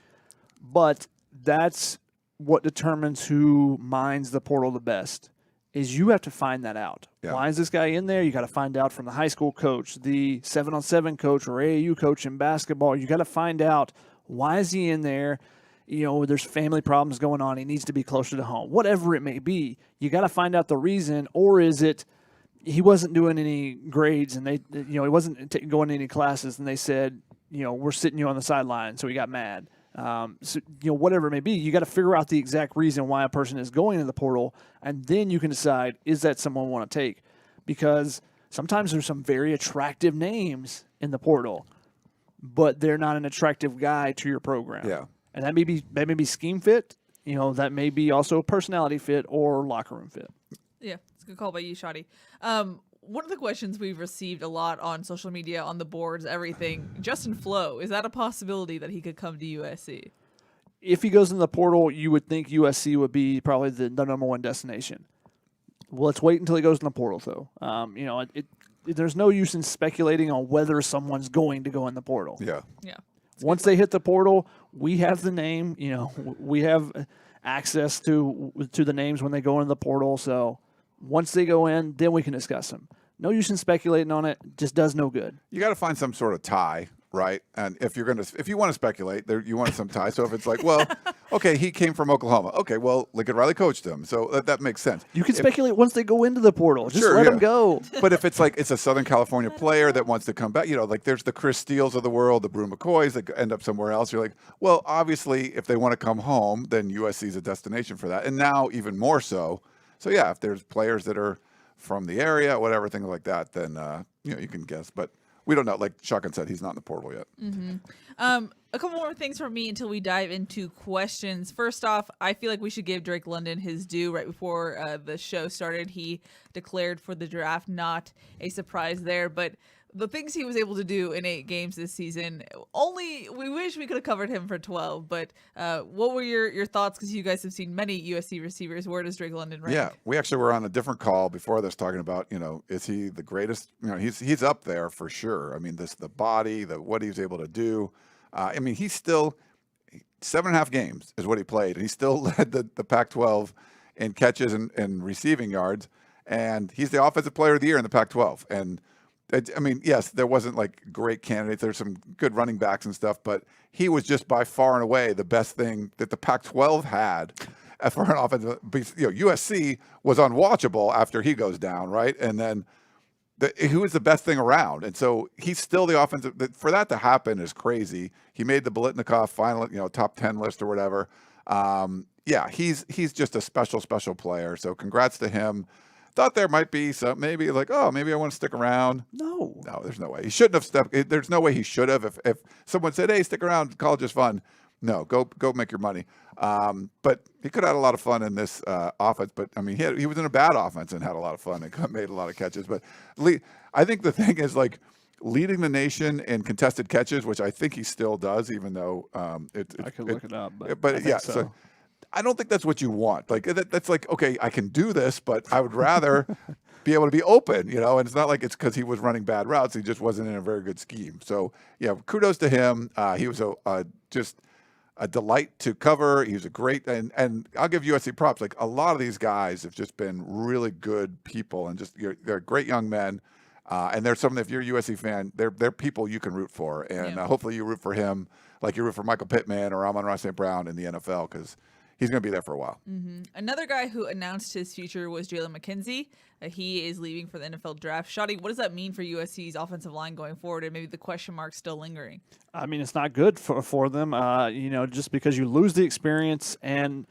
but that's what determines who mines the portal the best. Is you have to find that out. Yeah. Why is this guy in there? You got to find out from the high school coach, the 7-on-7 coach, or AAU coach in basketball. You got to find out why is he in there. There's family problems going on. He needs to be closer to home. Whatever it may be, you got to find out the reason. Or is it he wasn't doing any grades and he wasn't going to any classes and they said, we're sitting you on the sideline, so he got mad. Whatever it may be, you got to figure out the exact reason why a person is going into the portal, and then you can decide, is that someone we want to take? Because sometimes there's some very attractive names in the portal, but they're not an attractive guy to your program. Yeah. And that may be scheme fit, that may be also personality fit or locker room fit. Yeah, it's a good call by you, Shadi. One of the questions we've received a lot on social media, on the boards, everything, Justin Flo, is that a possibility that he could come to USC? If he goes in the portal, you would think USC would be probably the number one destination. Well, let's wait until he goes in the portal, though. There's no use in speculating on whether someone's going to go in the portal. Yeah. Yeah. Once they hit the portal, we have the name. We have access to the names when they go into the portal. So once they go in, then we can discuss them. No use in speculating on it. Just does no good. You got to find some sort of tie, right? And if you want to speculate, you want some tie. So if it's like, well, okay, he came from Oklahoma. Okay, well, Lincoln Riley coached him, so that makes sense. You can speculate once they go into the portal. Just let them go. But if it's like it's a Southern California player that wants to come back, like there's the Chris Steeles of the world, the Brew McCoys that end up somewhere else. You're like, well, obviously, if they want to come home, then USC is a destination for that, and now even more so. So yeah, if there's players that are from the area, whatever, things like that, then you can guess. But we don't know. Like Shotgun said, he's not in the portal yet. Mm-hmm. A couple more things from me until we dive into questions. First off, I feel like we should give Drake London his due. Right before the show started, he declared for the draft. Not a surprise there, but the things he was able to do in 8 games this season, we wish we could have covered him for 12. But what were your thoughts? Because you guys have seen many USC receivers. Where does Drake London rank? Yeah, we actually were on a different call before this talking about, is he the greatest? He's up there for sure. I mean, the body, what he's able to do. He's still 7.5 games is what he played, and he still led the Pac-12 in catches and receiving yards. And he's the offensive player of the year in the Pac-12. And yes, there wasn't like great candidates. There's some good running backs and stuff, but he was just by far and away the best thing that the Pac-12 had for an offensive. USC was unwatchable after he goes down, right? And then he was the best thing around, and so he's still the offensive. For that to happen is crazy. He made the Biletnikoff final, top 10 list or whatever. He's just a special player. So congrats to him. Thought there might be some, maybe like, maybe I want to stick around. No, there's no way. He shouldn't have stepped. There's no way he should have. If someone said, hey, stick around, college is fun. No, go make your money. But he could have had a lot of fun in this offense. But he was in a bad offense and had a lot of fun and made a lot of catches. But I think the thing is like leading the nation in contested catches, which I think he still does, even though I could look it up. But yeah, so I don't think that's what you want. Like that's like, okay, I can do this, but I would rather be able to be open, and it's not like it's because he was running bad routes. He just wasn't in a very good scheme. So yeah, kudos to him. He was just a delight to cover. He was a great, and I'll give USC props. Like a lot of these guys have just been really good people, and they're great young men. And there's some, if you're a USC fan, they're people you can root for, and hopefully you root for him like you root for Michael Pittman or Amon-Ra St. Brown in the NFL because he's going to be there for a while. Another guy who announced his future was Jalen McKenzie. He is leaving for the NFL draft. Shotty, what does that mean for USC's offensive line going forward, and maybe the question mark still lingering? I mean, it's not good for them, just because you lose the experience. And,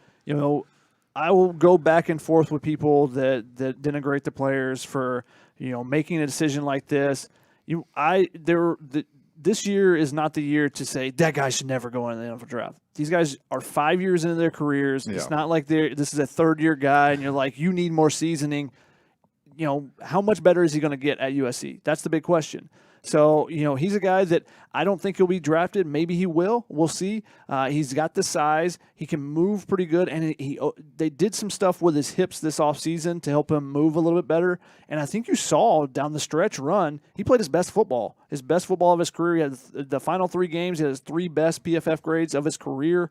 I will go back and forth with people that denigrate the players for, making a decision like this. This year is not the year to say that guy should never go in the NFL draft. These guys are 5 years into their careers. Yeah. It's not like this is a third-year guy, and you're like, you need more seasoning. How much better is he going to get at USC? That's the big question. So, he's a guy that I don't think he'll be drafted. Maybe he will. We'll see. He's got the size. He can move pretty good. And they did some stuff with his hips this offseason to help him move a little bit better. And I think you saw down the stretch run, he played his best football of his career. He had the final 3 games. He had his 3 best PFF grades of his career.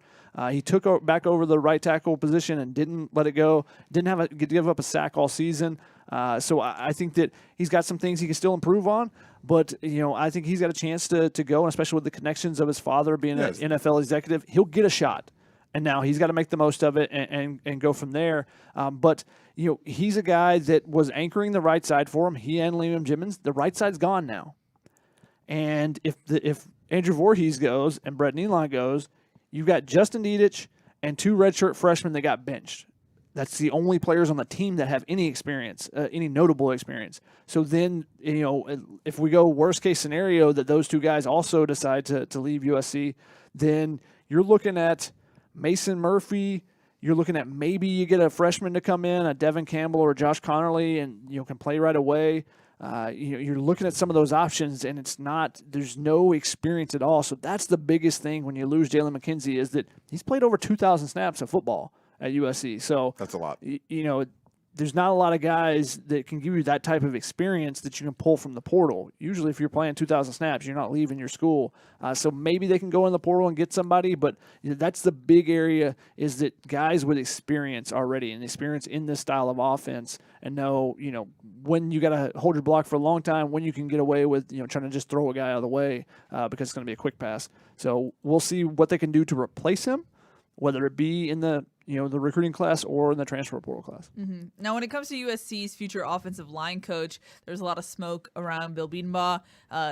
He took back over the right tackle position and didn't let it go. Didn't give up a sack all season. So I think that he's got some things he can still improve on. But, I think he's got a chance to go, and especially with the connections of his father being an NFL executive, he'll get a shot. And now he's got to make the most of it and go from there. But he's a guy that was anchoring the right side for him. He and Liam Jimmons, the right side's gone now. And if Andrew Voorhees goes and Brett Nealon goes, you've got Justin Dedich and 2 redshirt freshmen that got benched. That's the only players on the team that have any experience, any notable experience. So then, if we go worst case scenario that those 2 guys also decide to leave USC, then you're looking at Mason Murphy. You're looking at maybe you get a freshman to come in, a Devin Campbell or Josh Connerly, and can play right away. You're looking at some of those options, and there's no experience at all. So that's the biggest thing when you lose Jalen McKenzie is that he's played over 2,000 snaps of football at USC. So that's a lot. There's not a lot of guys that can give you that type of experience that you can pull from the portal. Usually if you're playing 2,000 snaps, you're not leaving your school. So maybe they can go in the portal and get somebody, but that's the big area is that guys with experience already and experience in this style of offense and know, when you got to hold your block for a long time, when you can get away with, trying to just throw a guy out of the way because it's going to be a quick pass. So we'll see what they can do to replace him, whether it be in the recruiting class or in the transfer portal class. Mm-hmm. Now, when it comes to USC's future offensive line coach, there's a lot of smoke around Bill Bedenbaugh.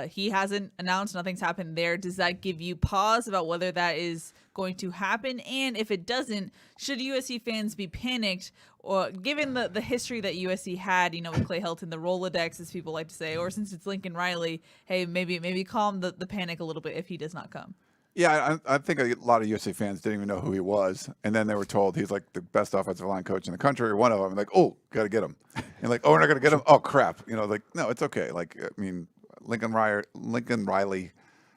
He hasn't announced, nothing's happened there. Does that give you pause about whether that is going to happen? And if it doesn't, should USC fans be panicked, or given the history that USC had, with Clay Helton, the Rolodex, as people like to say, or since it's Lincoln Riley, hey, maybe calm the panic a little bit if he does not come? Yeah, I think a lot of USC fans didn't even know who he was, and then they were told he's like the best offensive line coach in the country, or one of them. Like, oh, gotta get him, and like, oh, we're not gonna get him. Oh, crap, no, it's okay. Like, I mean, Lincoln Riley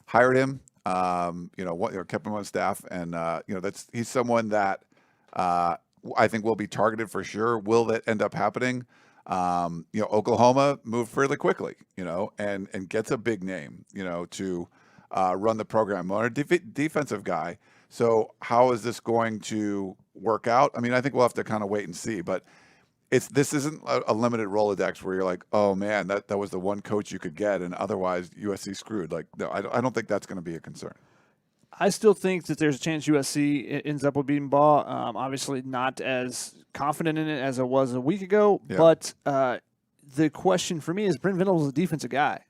hired him, kept him on staff, and he's someone that I think will be targeted for sure. Will that end up happening? Oklahoma moved fairly quickly, and gets a big name, to run the program on a defensive guy. So how is this going to work out? I mean, I think we'll have to kind of wait and see, but this isn't a limited Rolodex where you're like, oh man, that was the one coach you could get and otherwise USC screwed. Like, no, I don't think that's going to be a concern. I still think that there's a chance USC ends up with Bedenbaugh. Obviously not as confident in it as I was a week ago, but the question for me is Brent Venables is a defensive guy.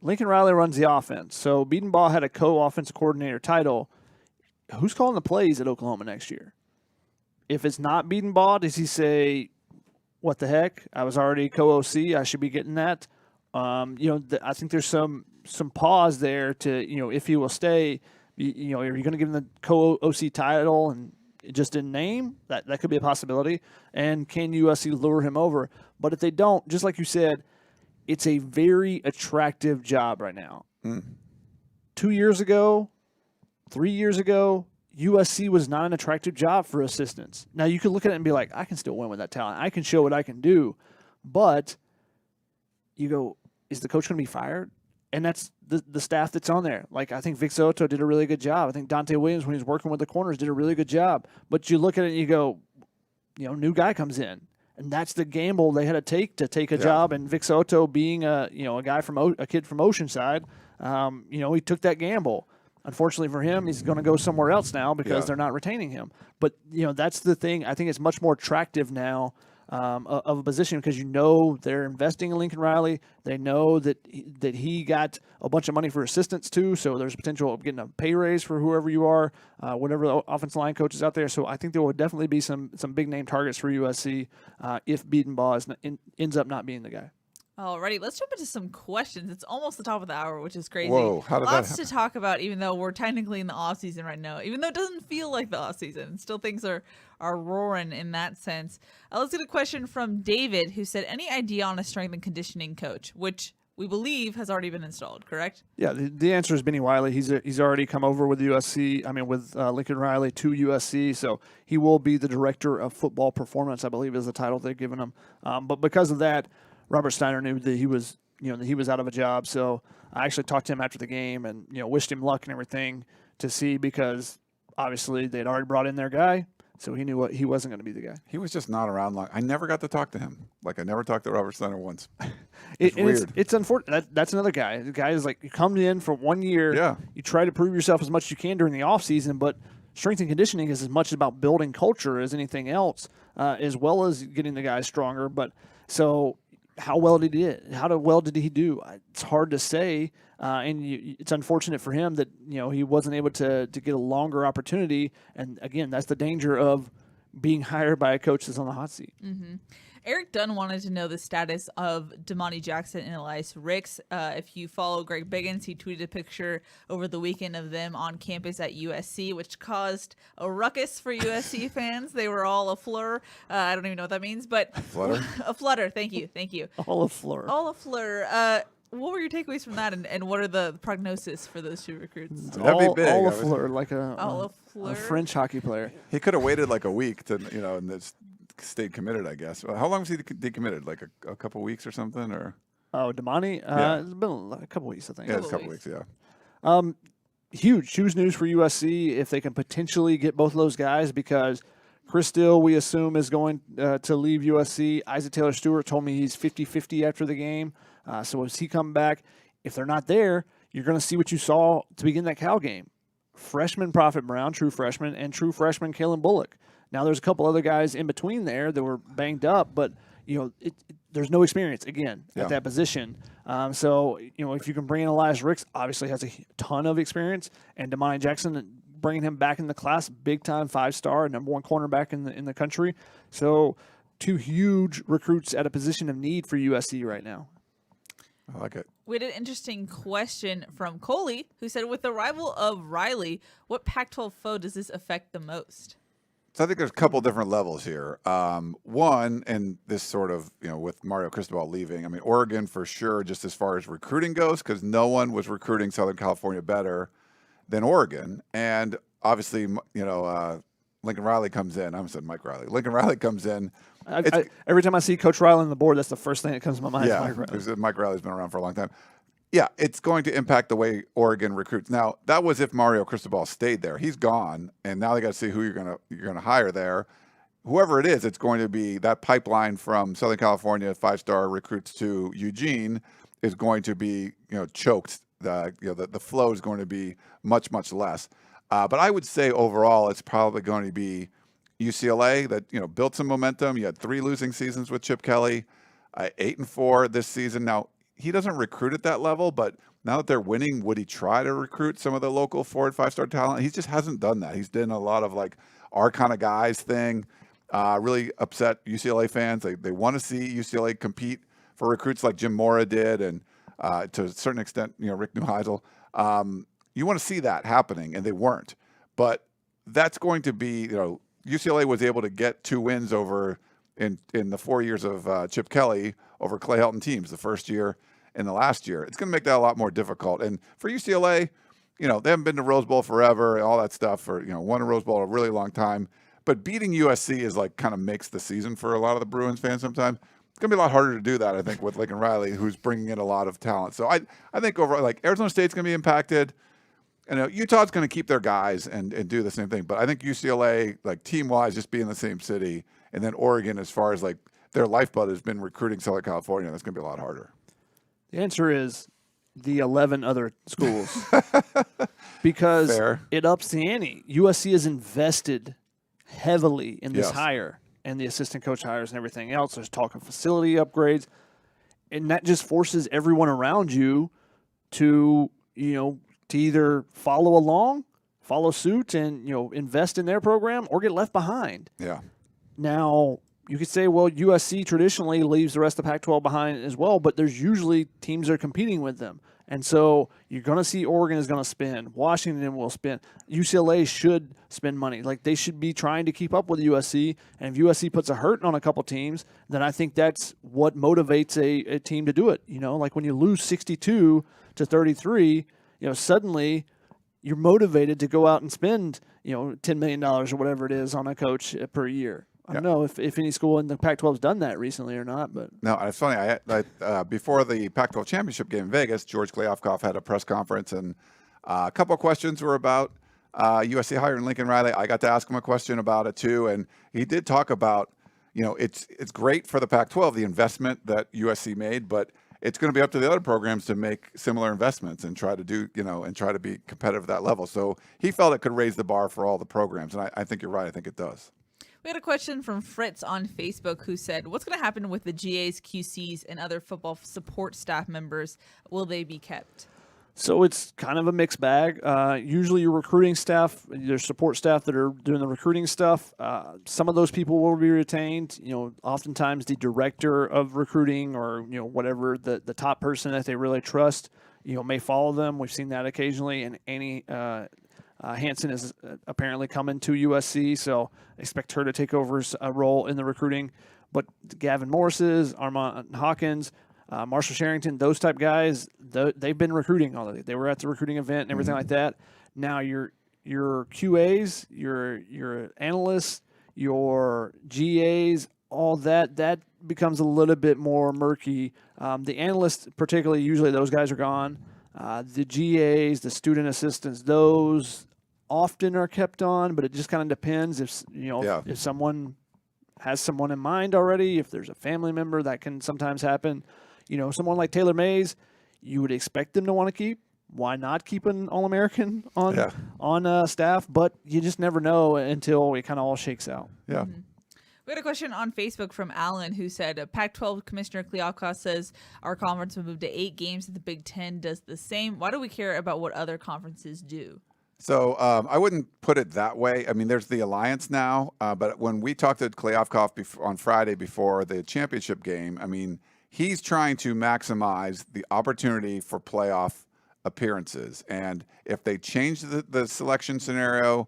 Lincoln Riley runs the offense. So Bedenbaugh had a co-offensive coordinator title. Who's calling the plays at Oklahoma next year? If it's not Bedenbaugh, does he say, what the heck? I was already co-OC. I should be getting that. I think there's some pause there to, if he will stay, are you going to give him the co-OC title and just in name? That could be a possibility. And can USC lure him over? But if they don't, just like you said, it's a very attractive job right now. 2 years ago, 3 years ago, USC was not an attractive job for assistants. Now, you could look at it and be like, I can still win with that talent. I can show what I can do. But you go, is the coach going to be fired? And that's the staff that's on there. Like, I think Vic Soto did a really good job. I think Dante Williams, when he was working with the corners, did a really good job. But you look at it and you go, new guy comes in. And that's the gamble they had to take a job. And Vic Soto being a guy from a kid from Oceanside, he took that gamble. Unfortunately for him, he's going to go somewhere else now because they're not retaining him. But, that's the thing. I think it's much more attractive now of a position because they're investing in Lincoln Riley. They know that he got a bunch of money for assistants too, so there's potential of getting a pay raise for whoever you are, whatever the offensive line coach is out there. So I think there will definitely be some big name targets for USC if Beatonbaugh ends up not being the guy. Alrighty, let's jump into some questions. It's almost the top of the hour, which is crazy. Whoa, how did that Lots happen? to talk about, even though we're technically in the off season right now. Even though it doesn't feel like the off season, still things are roaring in that sense. Let's get a question from David, who said, "Any idea on a strength and conditioning coach?" Which we believe has already been installed, correct? Yeah, the answer is Benny Wiley. He's already come over with with Lincoln Riley to USC, so he will be the director of football performance, I believe is the title they've given him. But because of that, Robert Steiner knew that he was out of a job. So I actually talked to him after the game and wished him luck and everything to see, because obviously they'd already brought in their guy, so he knew he wasn't going to be the guy. He was just not around long. I never got to talk to him. Like, I never talked to Robert Steiner once. It's weird. It's unfortunate. That's another guy. The guy is like, you come in for 1 year. Yeah. You try to prove yourself as much as you can during the offseason, but strength and conditioning is as much about building culture as anything else, as well as getting the guys stronger. But so how well did he do? It's hard to say, and it's unfortunate for him that he wasn't able to get a longer opportunity. And again, that's the danger of being hired by a coach that's on the hot seat. Mm-hmm. Eric Dunn wanted to know the status of Damani Jackson and Elias Ricks. If you follow Greg Biggins, he tweeted a picture over the weekend of them on campus at USC, which caused a ruckus for USC fans. They were all afleur. I don't even know what that means, but Flutter? a flutter. Thank you. All afleur. All afleur. What were your takeaways from that, and what are the prognosis for those two recruits? That'd be big. All I was- afleur, like All a afleur. French hockey player. He could have waited like a week to, and this stayed committed, I guess. How long was he decommitted? Like a couple weeks or something, or? Oh, Damani? Yeah. It's been a couple weeks, I think. Yeah, it's a Couple couple weeks. weeks. Yeah. Huge news for USC if they can potentially get both of those guys, because Chris Dill, we assume, is going to leave USC. Isaac Taylor-Stewart told me he's 50-50 after the game. So as he come back, if they're not there, you're going to see what you saw to begin that Cal game. Freshman Prophet Brown, true freshman, and true freshman Kalen Bullock. Now there's a couple other guys in between there that were banged up, but there's no experience again at that position. So if you can bring in Elias Ricks, obviously has a ton of experience, and Damani Jackson, bringing him back in the class, big time 5-star, number 1 cornerback in the country. So 2 huge recruits at a position of need for USC right now. I like it. We had an interesting question from Coley, who said, with the arrival of Riley, what Pac-12 foe does this affect the most? So I think there's a couple different levels here. One, and this sort of, with Mario Cristobal leaving, I mean, Oregon for sure, just as far as recruiting goes, because no one was recruiting Southern California better than Oregon. And obviously, Lincoln Riley comes in. I almost said Mike Riley. Lincoln Riley comes in. Every time I see Coach Riley on the board, that's the first thing that comes to my mind. Yeah, Mike Riley. because Mike Riley's been around for a long time. Yeah, it's going to impact the way Oregon recruits. Now, that was if Mario Cristobal stayed there. He's gone, and now they got to see who you're gonna hire there. Whoever it is, it's going to be that pipeline from Southern California 5-star recruits to Eugene is going to be choked. The flow is going to be much less. But I would say overall, it's probably going to be UCLA that built some momentum. You had 3 losing seasons with Chip Kelly, 8-4 this season. Now, he doesn't recruit at that level, but now that they're winning, would he try to recruit some of the local 4- and 5-star talent? He just hasn't done that. He's done a lot of like our kind of guys thing. Really upset UCLA fans. They want to see UCLA compete for recruits like Jim Mora did, and to a certain extent, Rick Neuheisel. You want to see that happening, and they weren't. But that's going to be, UCLA was able to get 2 wins over in the 4 years of Chip Kelly over Clay Helton teams, the first year and the last year. It's going to make that a lot more difficult. And for UCLA, they haven't been to Rose Bowl forever and all that stuff, for won a Rose Bowl a really long time. But beating USC is like kind of makes the season for a lot of the Bruins fans sometimes. It's going to be a lot harder to do that, I think, with Lincoln Riley, who's bringing in a lot of talent. So I think overall, like, Arizona State's going to be impacted. Utah's going to keep their guys and do the same thing. But I think UCLA, like team-wise, just be in the same city. And then Oregon, as far as like their lifeblood has been recruiting Southern California, that's going to be a lot harder. The answer is the 11 other schools because Fair. it ups the ante. USC is invested heavily in this Yes. hire and the assistant coach hires and everything else. There's talk of facility upgrades, and that just forces everyone around you to, to either follow suit and, invest in their program or get left behind. Yeah. Now, you could say, well, USC traditionally leaves the rest of Pac-12 behind as well, but there's usually teams that are competing with them. And so you're going to see Oregon is going to spend. Washington will spend. UCLA should spend money. Like, they should be trying to keep up with USC. And if USC puts a hurting on a couple teams, then I think that's what motivates a team to do it. Like when you lose 62-33, suddenly you're motivated to go out and spend, $10 million or whatever it is on a coach per year. I don't know if any school in the Pac-12 has done that recently or not, but No, it's funny. Before the Pac-12 championship game in Vegas, George Kliavkoff had a press conference, and a couple of questions were about USC hiring Lincoln Riley. I got to ask him a question about it too, and he did talk about, it's great for the Pac-12 the investment that USC made, but it's going to be up to the other programs to make similar investments and try to do, and try to be competitive at that level. So he felt it could raise the bar for all the programs, and I think you're right. I think it does. We had a question from Fritz on Facebook who said, what's going to happen with the GAs, QCs, and other football support staff members? Will they be kept? So it's kind of a mixed bag. Usually your recruiting staff, your support staff that are doing the recruiting stuff, some of those people will be retained. Oftentimes the director of recruiting or, whatever the top person that they really trust, may follow them. We've seen that occasionally. And Annie Hansen is apparently coming to USC, so expect her to take over a role in the recruiting. But Gavin Morris's, Armand Hawkins, Marshall Sherrington, those type guys, they've been recruiting already. They were at the recruiting event and everything like that. Now your QAs, your analysts, your GAs, all that becomes a little bit more murky. The analysts, particularly, usually those guys are gone. The GAs, the student assistants, those often are kept on, but it just kind of depends if someone has someone in mind already, if there's a family member, that can sometimes happen. Someone like Taylor Mays, you would expect them to want to keep. Why not keep an All-American on staff? But you just never know until it kind of all shakes out. Yeah. Mm-hmm. We had a question on Facebook from Alan who said, Pac-12 Commissioner Kliavkoff says our conference will move to 8 games if the Big Ten does the same. Why do we care about what other conferences do? So I wouldn't put it that way. I mean, there's the alliance now, but when we talked to Kliavkoff on Friday before the championship game, I mean, he's trying to maximize the opportunity for playoff appearances. And if they change the selection scenario,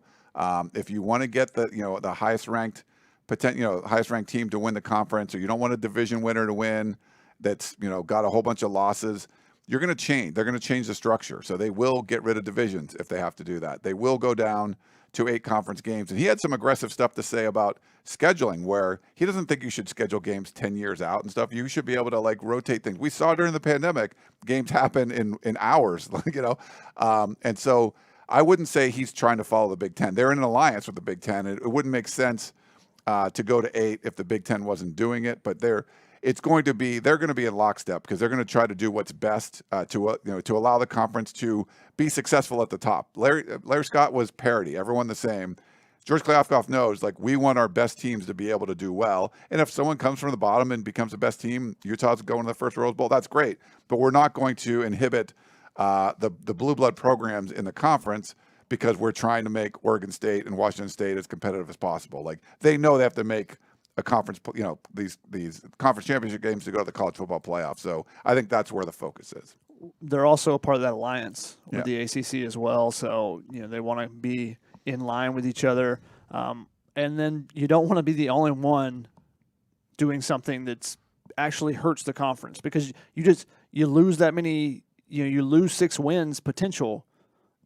if you want to get the highest ranked highest ranked team to win the conference, or you don't want a division winner to win that's got a whole bunch of losses, you're going to change. They're going to change the structure. So they will get rid of divisions if they have to do that. They will go down to 8 conference games. And he had some aggressive stuff to say about scheduling, where he doesn't think you should schedule games 10 years out and stuff. You should be able to rotate things. We saw during the pandemic, games happen in hours, and so I wouldn't say he's trying to follow the Big Ten. They're in an alliance with the Big Ten. It wouldn't make sense to go to 8 if the Big Ten wasn't doing it, but they're going to be in lockstep because they're going to try to do what's best to allow the conference to be successful at the top. Larry Scott was parity, everyone the same. George Kliavkoff knows we want our best teams to be able to do well, and if someone comes from the bottom and becomes the best team, Utah's going to the first Rose Bowl. That's great, but we're not going to inhibit the blue blood programs in the conference because we're trying to make Oregon State and Washington State as competitive as possible. They know they have to make a conference, these conference championship games to go to the college football playoff. So I think that's where the focus is. They're also a part of that alliance with the ACC as well. So, they want to be in line with each other. And then you don't want to be the only one doing something that's actually hurts the conference, because you lose that many, you lose 6 wins potential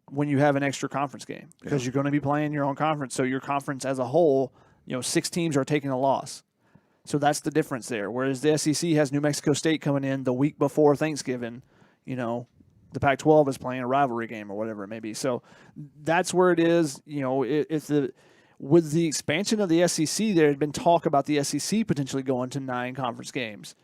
when you have an extra conference game, because you're going to be playing your own conference. So your conference as a whole, 6 teams are taking a loss. So that's the difference there. Whereas the SEC has New Mexico State coming in the week before Thanksgiving, the Pac-12 is playing a rivalry game or whatever it may be. So that's where it is. With the expansion of the SEC, there had been talk about the SEC potentially going to 9 conference games.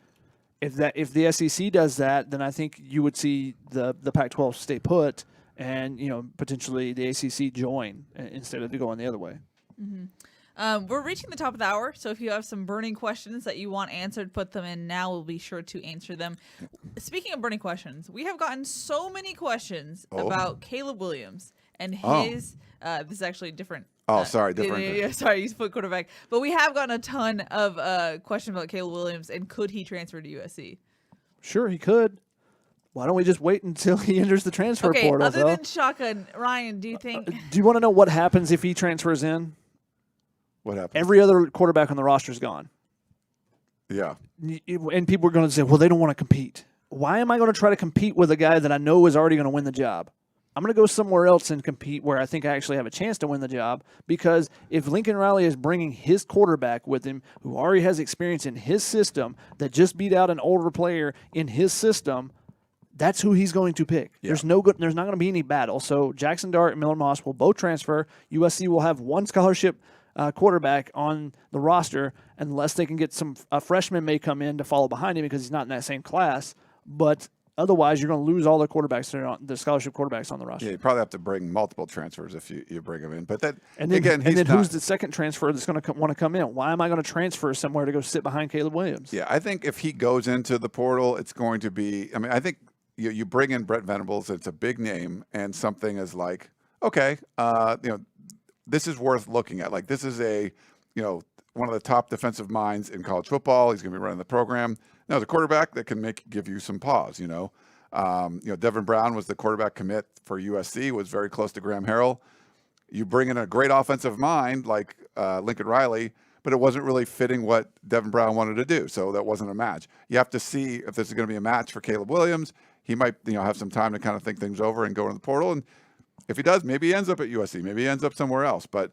if the SEC does that, then I think you would see the Pac-12 stay put, and potentially the ACC join instead of going the other way. We're reaching the top of the hour, so if you have some burning questions that you want answered, put them in now. We'll be sure to answer them. Speaking of burning questions, we have gotten so many questions about Caleb Williams and his. This is actually different. Different. Yeah, sorry, he's foot quarterback. But we have gotten a ton of questions about Caleb Williams and could he transfer to USC? Sure, he could. Why don't we just wait until he enters the transfer portal? Other than Shotgun, Ryan, do you think? Do you want to know what happens if he transfers in? What happens? Every other quarterback on the roster is gone. Yeah. And people are going to say, well, they don't want to compete. Why am I going to try to compete with a guy that I know is already going to win the job? I'm going to go somewhere else and compete where I think I actually have a chance to win the job, because if Lincoln Riley is bringing his quarterback with him who already has experience in his system that just beat out an older player in his system, that's who he's going to pick. Yeah. There's not going to be any battle. So Jackson Dart and Miller Moss will both transfer. USC will have one scholarship quarterback on the roster unless they can get a freshman may come in to follow behind him because he's not in that same class. But otherwise, you're going to lose all the quarterbacks that are the scholarship quarterbacks on the roster. Yeah, you probably have to bring multiple transfers if you bring them in. But that and then, again, and then who's the second transfer that's going to want to come in? Why am I going to transfer somewhere to go sit behind Caleb Williams? Yeah, I think if he goes into the portal, it's going to be. I mean, I think you bring in Brent Venables. It's a big name, and something is like, okay, this is worth looking at. Like, this is one of the top defensive minds in college football. He's going to be running the program. Now, the quarterback that can give you some pause. Devin Brown was the quarterback commit for USC. Was very close to Graham Harrell. You bring in a great offensive mind like Lincoln Riley, but it wasn't really fitting what Devin Brown wanted to do. So that wasn't a match. You have to see if this is going to be a match for Caleb Williams. He might have some time to kind of think things over and go into the portal. And if he does, maybe he ends up at USC. Maybe he ends up somewhere else. But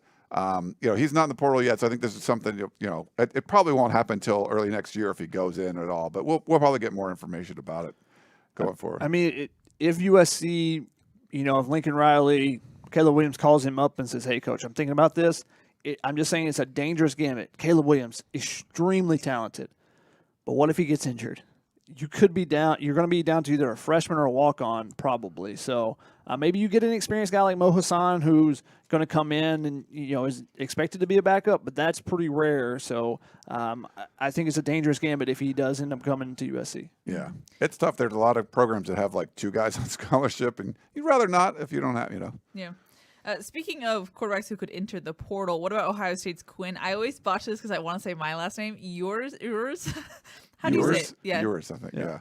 he's not in the portal yet, so I think this is something. It probably won't happen until early next year if he goes in at all. But we'll probably get more information about it going forward. I mean, if USC, if Lincoln Riley, Caleb Williams calls him up and says, "Hey, coach, I'm thinking about this." I'm just saying it's a dangerous gamut. Caleb Williams, extremely talented, but what if he gets injured? You could be down. You're going to be down to either a freshman or a walk-on, probably. So maybe you get an experienced guy like Mo Hassan, who's going to come in and is expected to be a backup, but that's pretty rare. So I think it's a dangerous gambit if he does end up coming to USC. Yeah, it's tough. There's a lot of programs that have like two guys on scholarship, and you'd rather not if you don't have. Yeah. Speaking of quarterbacks who could enter the portal, what about Ohio State's Quinn? I always botch this because I want to say my last name. Yours? How do you say it? Yeah. Yours, I think. Yeah.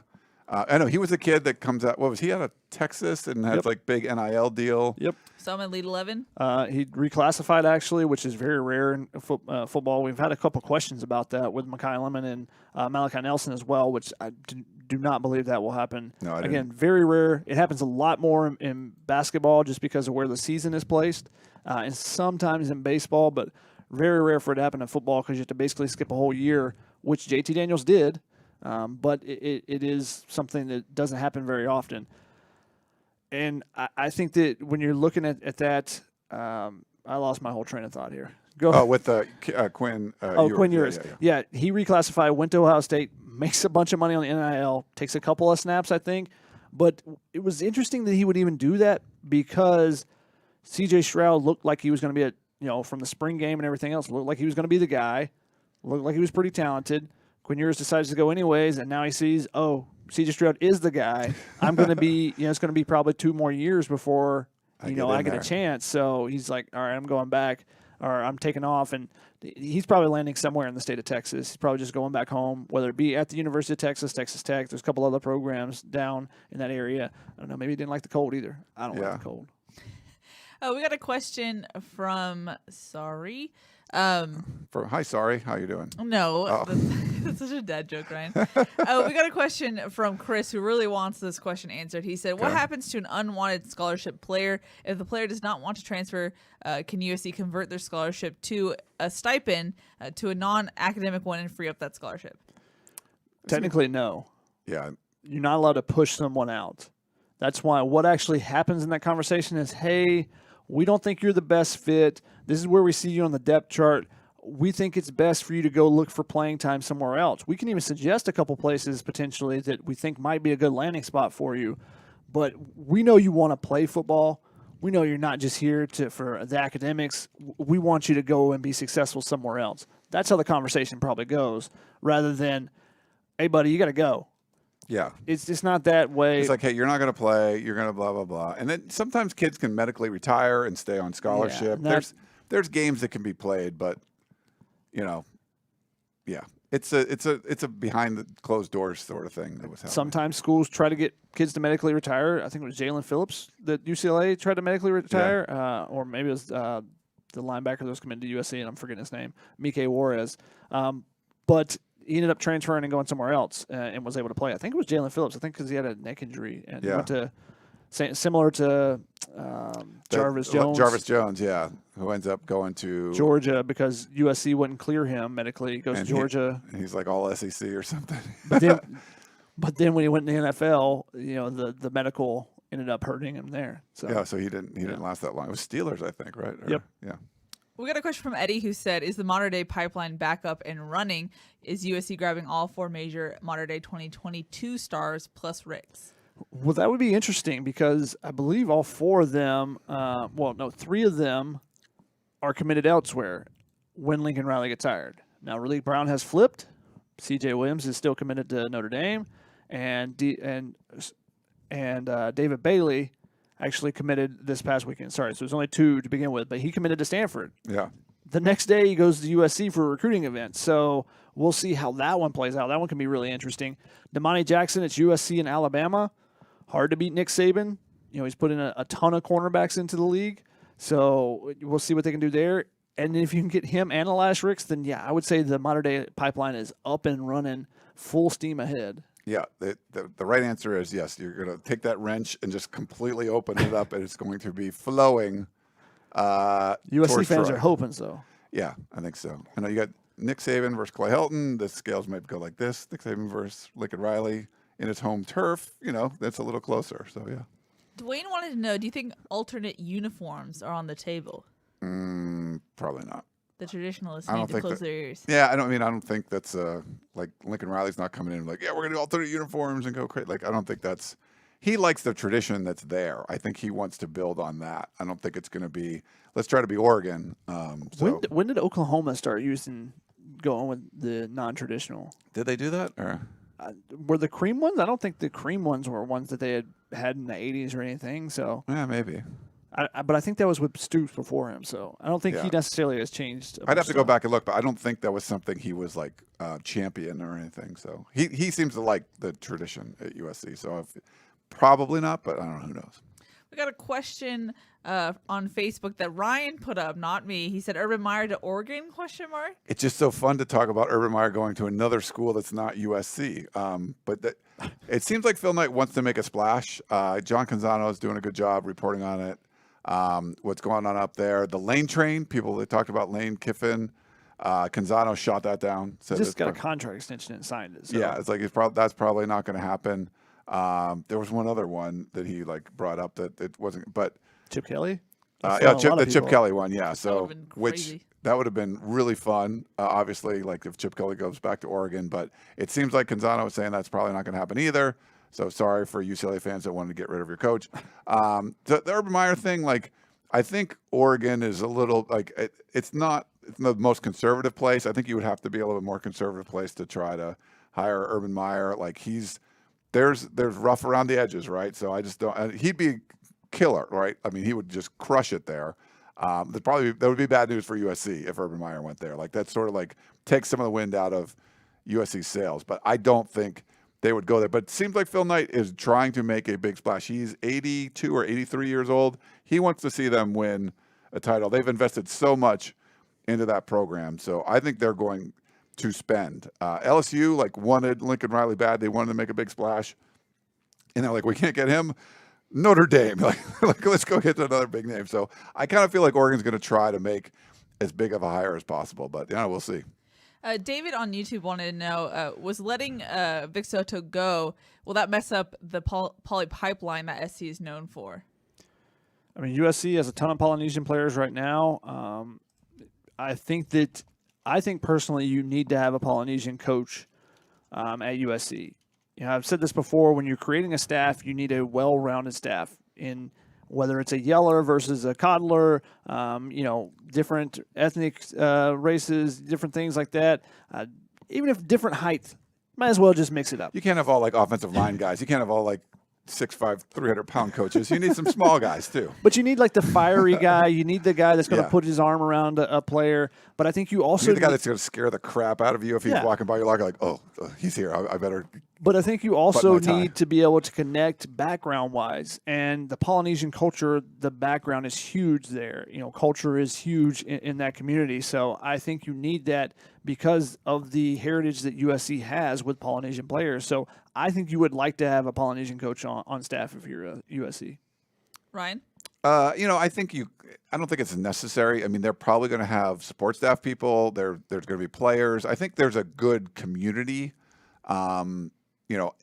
I know he was a kid that comes out. What was he out of Texas and has like big NIL deal? Yep. So I'm in Elite 11. He reclassified actually, which is very rare in football. We've had a couple questions about that with Mekhi Lemon and Malachi Nelson as well, which I do not believe that will happen. No, I Again, very rare. It happens a lot more in basketball just because of where the season is placed, and sometimes in baseball, but very rare for it to happen in football because you have to basically skip a whole year, which JT Daniels did. But it is something that doesn't happen very often. And I think that when you're looking at that, I lost my whole train of thought here. Go. Oh, with the Quinn. Quinn Ewers. Yeah, he reclassified, went to Ohio State, makes a bunch of money on the NIL, takes a couple of snaps, I think. But it was interesting that he would even do that because C.J. Stroud looked like he was going to be from the spring game and everything else, looked like he was going to be the guy, looked like he was pretty talented. Quinn Ewers decides to go anyways, and now he sees, C.J. Stroud is the guy. I'm going to be, it's going to be probably 2 more years before, I get a chance. So he's like, all right, I'm going back, or I'm taking off, and he's probably landing somewhere in the state of Texas. He's probably just going back home, whether it be at the University of Texas, Texas Tech. There's a couple other programs down in that area. I don't know. Maybe he didn't like the cold either. I don't like the cold. We got a question from Hi, sorry. How you doing? No, that's such a dad joke, Ryan. We got a question from Chris who really wants this question answered. He said, what happens to an unwanted scholarship player if the player does not want to transfer? Can USC convert their scholarship to a stipend to a non-academic one and free up that scholarship? Technically, no. Yeah. You're not allowed to push someone out. That's why what actually happens in that conversation is, hey, we don't think you're the best fit. This is where we see you on the depth chart. we think it's best for you to go look for playing time somewhere else. We can even suggest a couple places potentially that we think might be a good landing spot for you. But we know you want to play football. We know you're not just here for the academics. We want you to go and be successful somewhere else. That's how the conversation probably goes, rather than, hey, buddy, you got to go. Yeah. It's just not that way. It's like, hey, you're not going to play. You're going to blah, blah, blah. And then sometimes kids can medically retire and stay on scholarship. Yeah, there's games that can be played, but, yeah. It's a behind the closed doors sort of thing that was happening. Sometimes schools try to get kids to medically retire. I think it was Jalen Phillips that UCLA tried to medically retire, or maybe it was the linebacker that was committed to USC, and I'm forgetting his name, Mike Juarez. But he ended up transferring and going somewhere else and was able to play. I think it was Jalen Phillips. I think because he had a neck injury and went to similar to Jarvis Jones. Jarvis Jones, yeah, who ends up going to Georgia because USC wouldn't clear him medically. He goes to Georgia. And he's like all SEC or something. But then when he went in the NFL, the medical ended up hurting him there. So so he didn't last that long. It was Steelers, I think, right? Yep. Yeah. We got a question from Eddie who said, is the modern day pipeline back up and running? Is USC grabbing all 4 major modern day 2022 stars plus Ricks? Well, that would be interesting because I believe all 4 of them, 3 of them are committed elsewhere when Lincoln Riley gets hired. Now, Raleigh Brown has flipped. C.J. Williams is still committed to Notre Dame. And David Bailey actually committed this past weekend. Sorry, so there's only 2 to begin with, but he committed to Stanford. Yeah. The next day, he goes to USC for a recruiting event. So we'll see how that one plays out. That one can be really interesting. Damani Jackson, it's USC and Alabama. Hard to beat Nick Saban. He's put in a ton of cornerbacks into the league. So we'll see what they can do there. And if you can get him and Elias Ricks, then, yeah, I would say the modern-day pipeline is up and running, full steam ahead. Yeah, the right answer is yes. You're going to take that wrench and just completely open it up, and it's going to be flowing. USC fans are hoping so. Yeah, I think so. I know you got Nick Saban versus Clay Helton. The scales might go like this. Nick Saban versus Lincoln Riley in his home turf. That's a little closer. So, yeah. Dwayne wanted to know, do you think alternate uniforms are on the table? Probably not. The traditionalists need to close their ears. Yeah, I don't think that's like Lincoln Riley's not coming in like, yeah, we're gonna do alternate uniforms and go crazy. Like, I don't think that's. He likes the tradition that's there. I think he wants to build on that. I don't think it's gonna be. Let's try to be Oregon. When did Oklahoma start going with the non-traditional? Did they do that? Or were the cream ones? I don't think the cream ones were ones that they had in the 80s or anything. So yeah, maybe. But I think that was with Stoops before him, so I don't think he necessarily has changed. I'd have to go back and look, but I don't think that was something he was like champion or anything. So he seems to like the tradition at USC. So probably not, but I don't know. Who knows? We got a question on Facebook that Ryan put up, not me. He said, "Urban Meyer to Oregon?" ? It's just so fun to talk about Urban Meyer going to another school that's not USC. But it seems like Phil Knight wants to make a splash. John Canzano is doing a good job reporting on it. What's going on up there? The Lane train. People that talked about Lane Kiffin. Canzano shot that down. Said just got a contract extension and signed it. So. Yeah, it's like that's probably not going to happen. There was one other one that he brought up that it wasn't, but Chip Kelly. The Chip Kelly one. Yeah, so that that would have been really fun. Obviously, like if Chip Kelly goes back to Oregon, but it seems like Canzano was saying that's probably not going to happen either. So sorry for UCLA fans that wanted to get rid of your coach. The Urban Meyer thing, I think Oregon is a little it's not the most conservative place. I think you would have to be a little bit more conservative place to try to hire Urban Meyer. There's rough around the edges, right? So I just don't. He'd be killer, right? I mean, he would just crush it there. That would be bad news for USC if Urban Meyer went there. That sort of takes some of the wind out of USC's sails. But I don't think they would go there. But it seems like Phil Knight is trying to make a big splash. He's 82 or 83 years old. He wants to see them win a title. They've invested so much into that program. So I think they're going to spend. LSU wanted Lincoln Riley bad. They wanted to make a big splash. And they're like, we can't get him. Notre Dame. Let's go get another big name. So I kind of feel like Oregon's going to try to make as big of a hire as possible. But we'll see. David on YouTube wanted to know, was letting Vic Soto go, will that mess up the poly pipeline that SC is known for? I mean, USC has a ton of Polynesian players right now. I think that I think personally you need to have a Polynesian coach at USC. I've said this before. When you're creating a staff, you need a well-rounded staff in whether it's a yeller versus a coddler, different ethnic races, different things like that. Even if different height, might as well just mix it up. You can't have all like offensive line guys. You can't have all like 6'5", 300-pound coaches. You need some small guys too. But you need like the fiery guy. You need the guy that's going to Yeah. put his arm around a player. But I think you also You're the guy that's going to scare the crap out of you if he's Yeah. walking by your locker like, oh, he's here. I better. But I think you also my tie. need to be able to connect background-wise. And the Polynesian culture, the background is huge there. Culture is huge in that community. So I think you need that because of the heritage that USC has with Polynesian players. So I think you would like to have a Polynesian coach on staff if you're a USC. Ryan? I think I don't think it's necessary. I mean, they're probably going to have support staff people. There's going to be players. I think there's a good community,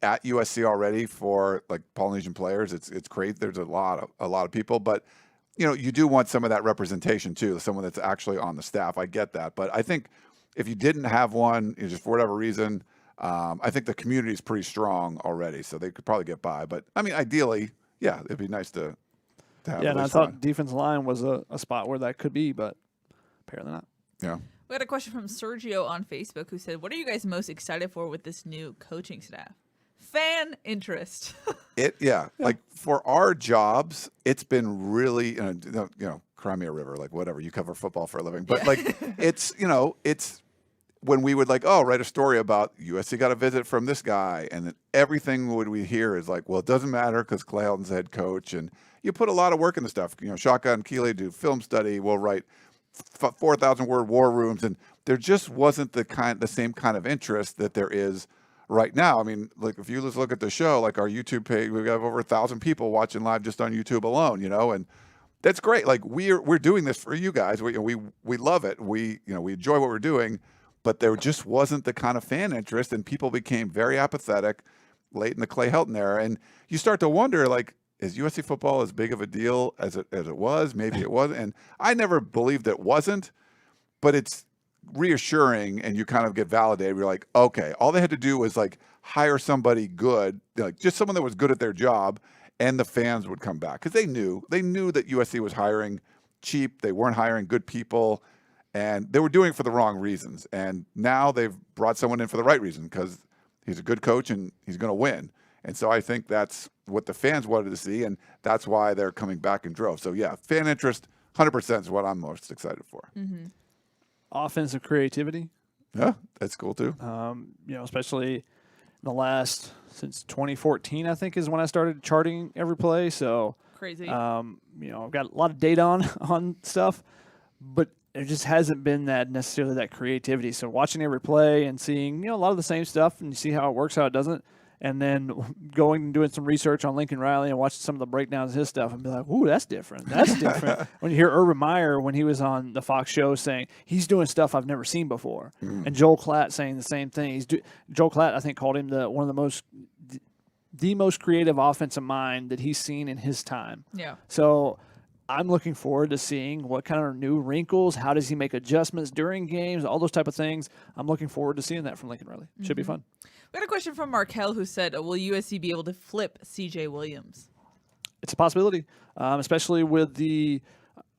at USC already for like Polynesian players. It's great. There's a lot of people, but you do want some of that representation too. Someone that's actually on the staff. I get that, but I think if you didn't have one, just for whatever reason, I think the community is pretty strong already, so they could probably get by. But I mean, ideally, yeah, it'd be nice to have. Yeah, at and I least thought one. defensive line was a spot where that could be, but apparently not. Yeah. We got a question from Sergio on Facebook who said, what are you guys most excited for with this new coaching staff? Fan interest. Like for our jobs, it's been really, Crimea River, like whatever, you cover football for a living, but like it's when we would write a story about USC got a visit from this guy, and then everything we hear is like, well, it doesn't matter because Clay Helton's the head coach, and you put a lot of work into stuff. Shaka and Keely do film study. We'll write 4,000 word war rooms, and there just wasn't the same kind of interest that there is right now. I mean, like if you just look at the show, like our YouTube page, we have over 1,000 people watching live just on YouTube alone, and that's great. Like we're doing this for you guys. We love it. We enjoy what we're doing, but there just wasn't the kind of fan interest, and people became very apathetic late in the Clay Helton era. And you start to wonder, like, is USC football as big of a deal as it was? Maybe it wasn't. And I never believed it wasn't, but it's reassuring, and you kind of get validated. You're like, okay, all they had to do was like hire somebody good, like just someone that was good at their job, and the fans would come back because they knew that USC was hiring cheap. They weren't hiring good people, and they were doing it for the wrong reasons. And now they've brought someone in for the right reason because he's a good coach and he's going to win. And so I think that's what the fans wanted to see, and that's why they're coming back in droves. So yeah, fan interest, 100% is what I'm most excited for. Mm-hmm. Offensive creativity. Yeah, that's cool too. Especially in the last, since 2014, I think is when I started charting every play. So Crazy. I've got a lot of data on stuff, but there just hasn't been necessarily that creativity. So watching every play and seeing, a lot of the same stuff, and you see how it works, how it doesn't. And then going and doing some research on Lincoln Riley and watching some of the breakdowns of his stuff and be like, ooh, that's different. That's different. When you hear Urban Meyer, when he was on the Fox show, saying he's doing stuff I've never seen before. And Joel Klatt saying the same thing. Joel Klatt, I think, called him one of the most creative offensive mind that he's seen in his time. Yeah. So I'm looking forward to seeing what kind of new wrinkles, how does he make adjustments during games, all those type of things. I'm looking forward to seeing that from Lincoln Riley. Should be fun. We got a question from Markel who said, will USC be able to flip CJ Williams? It's a possibility, especially with the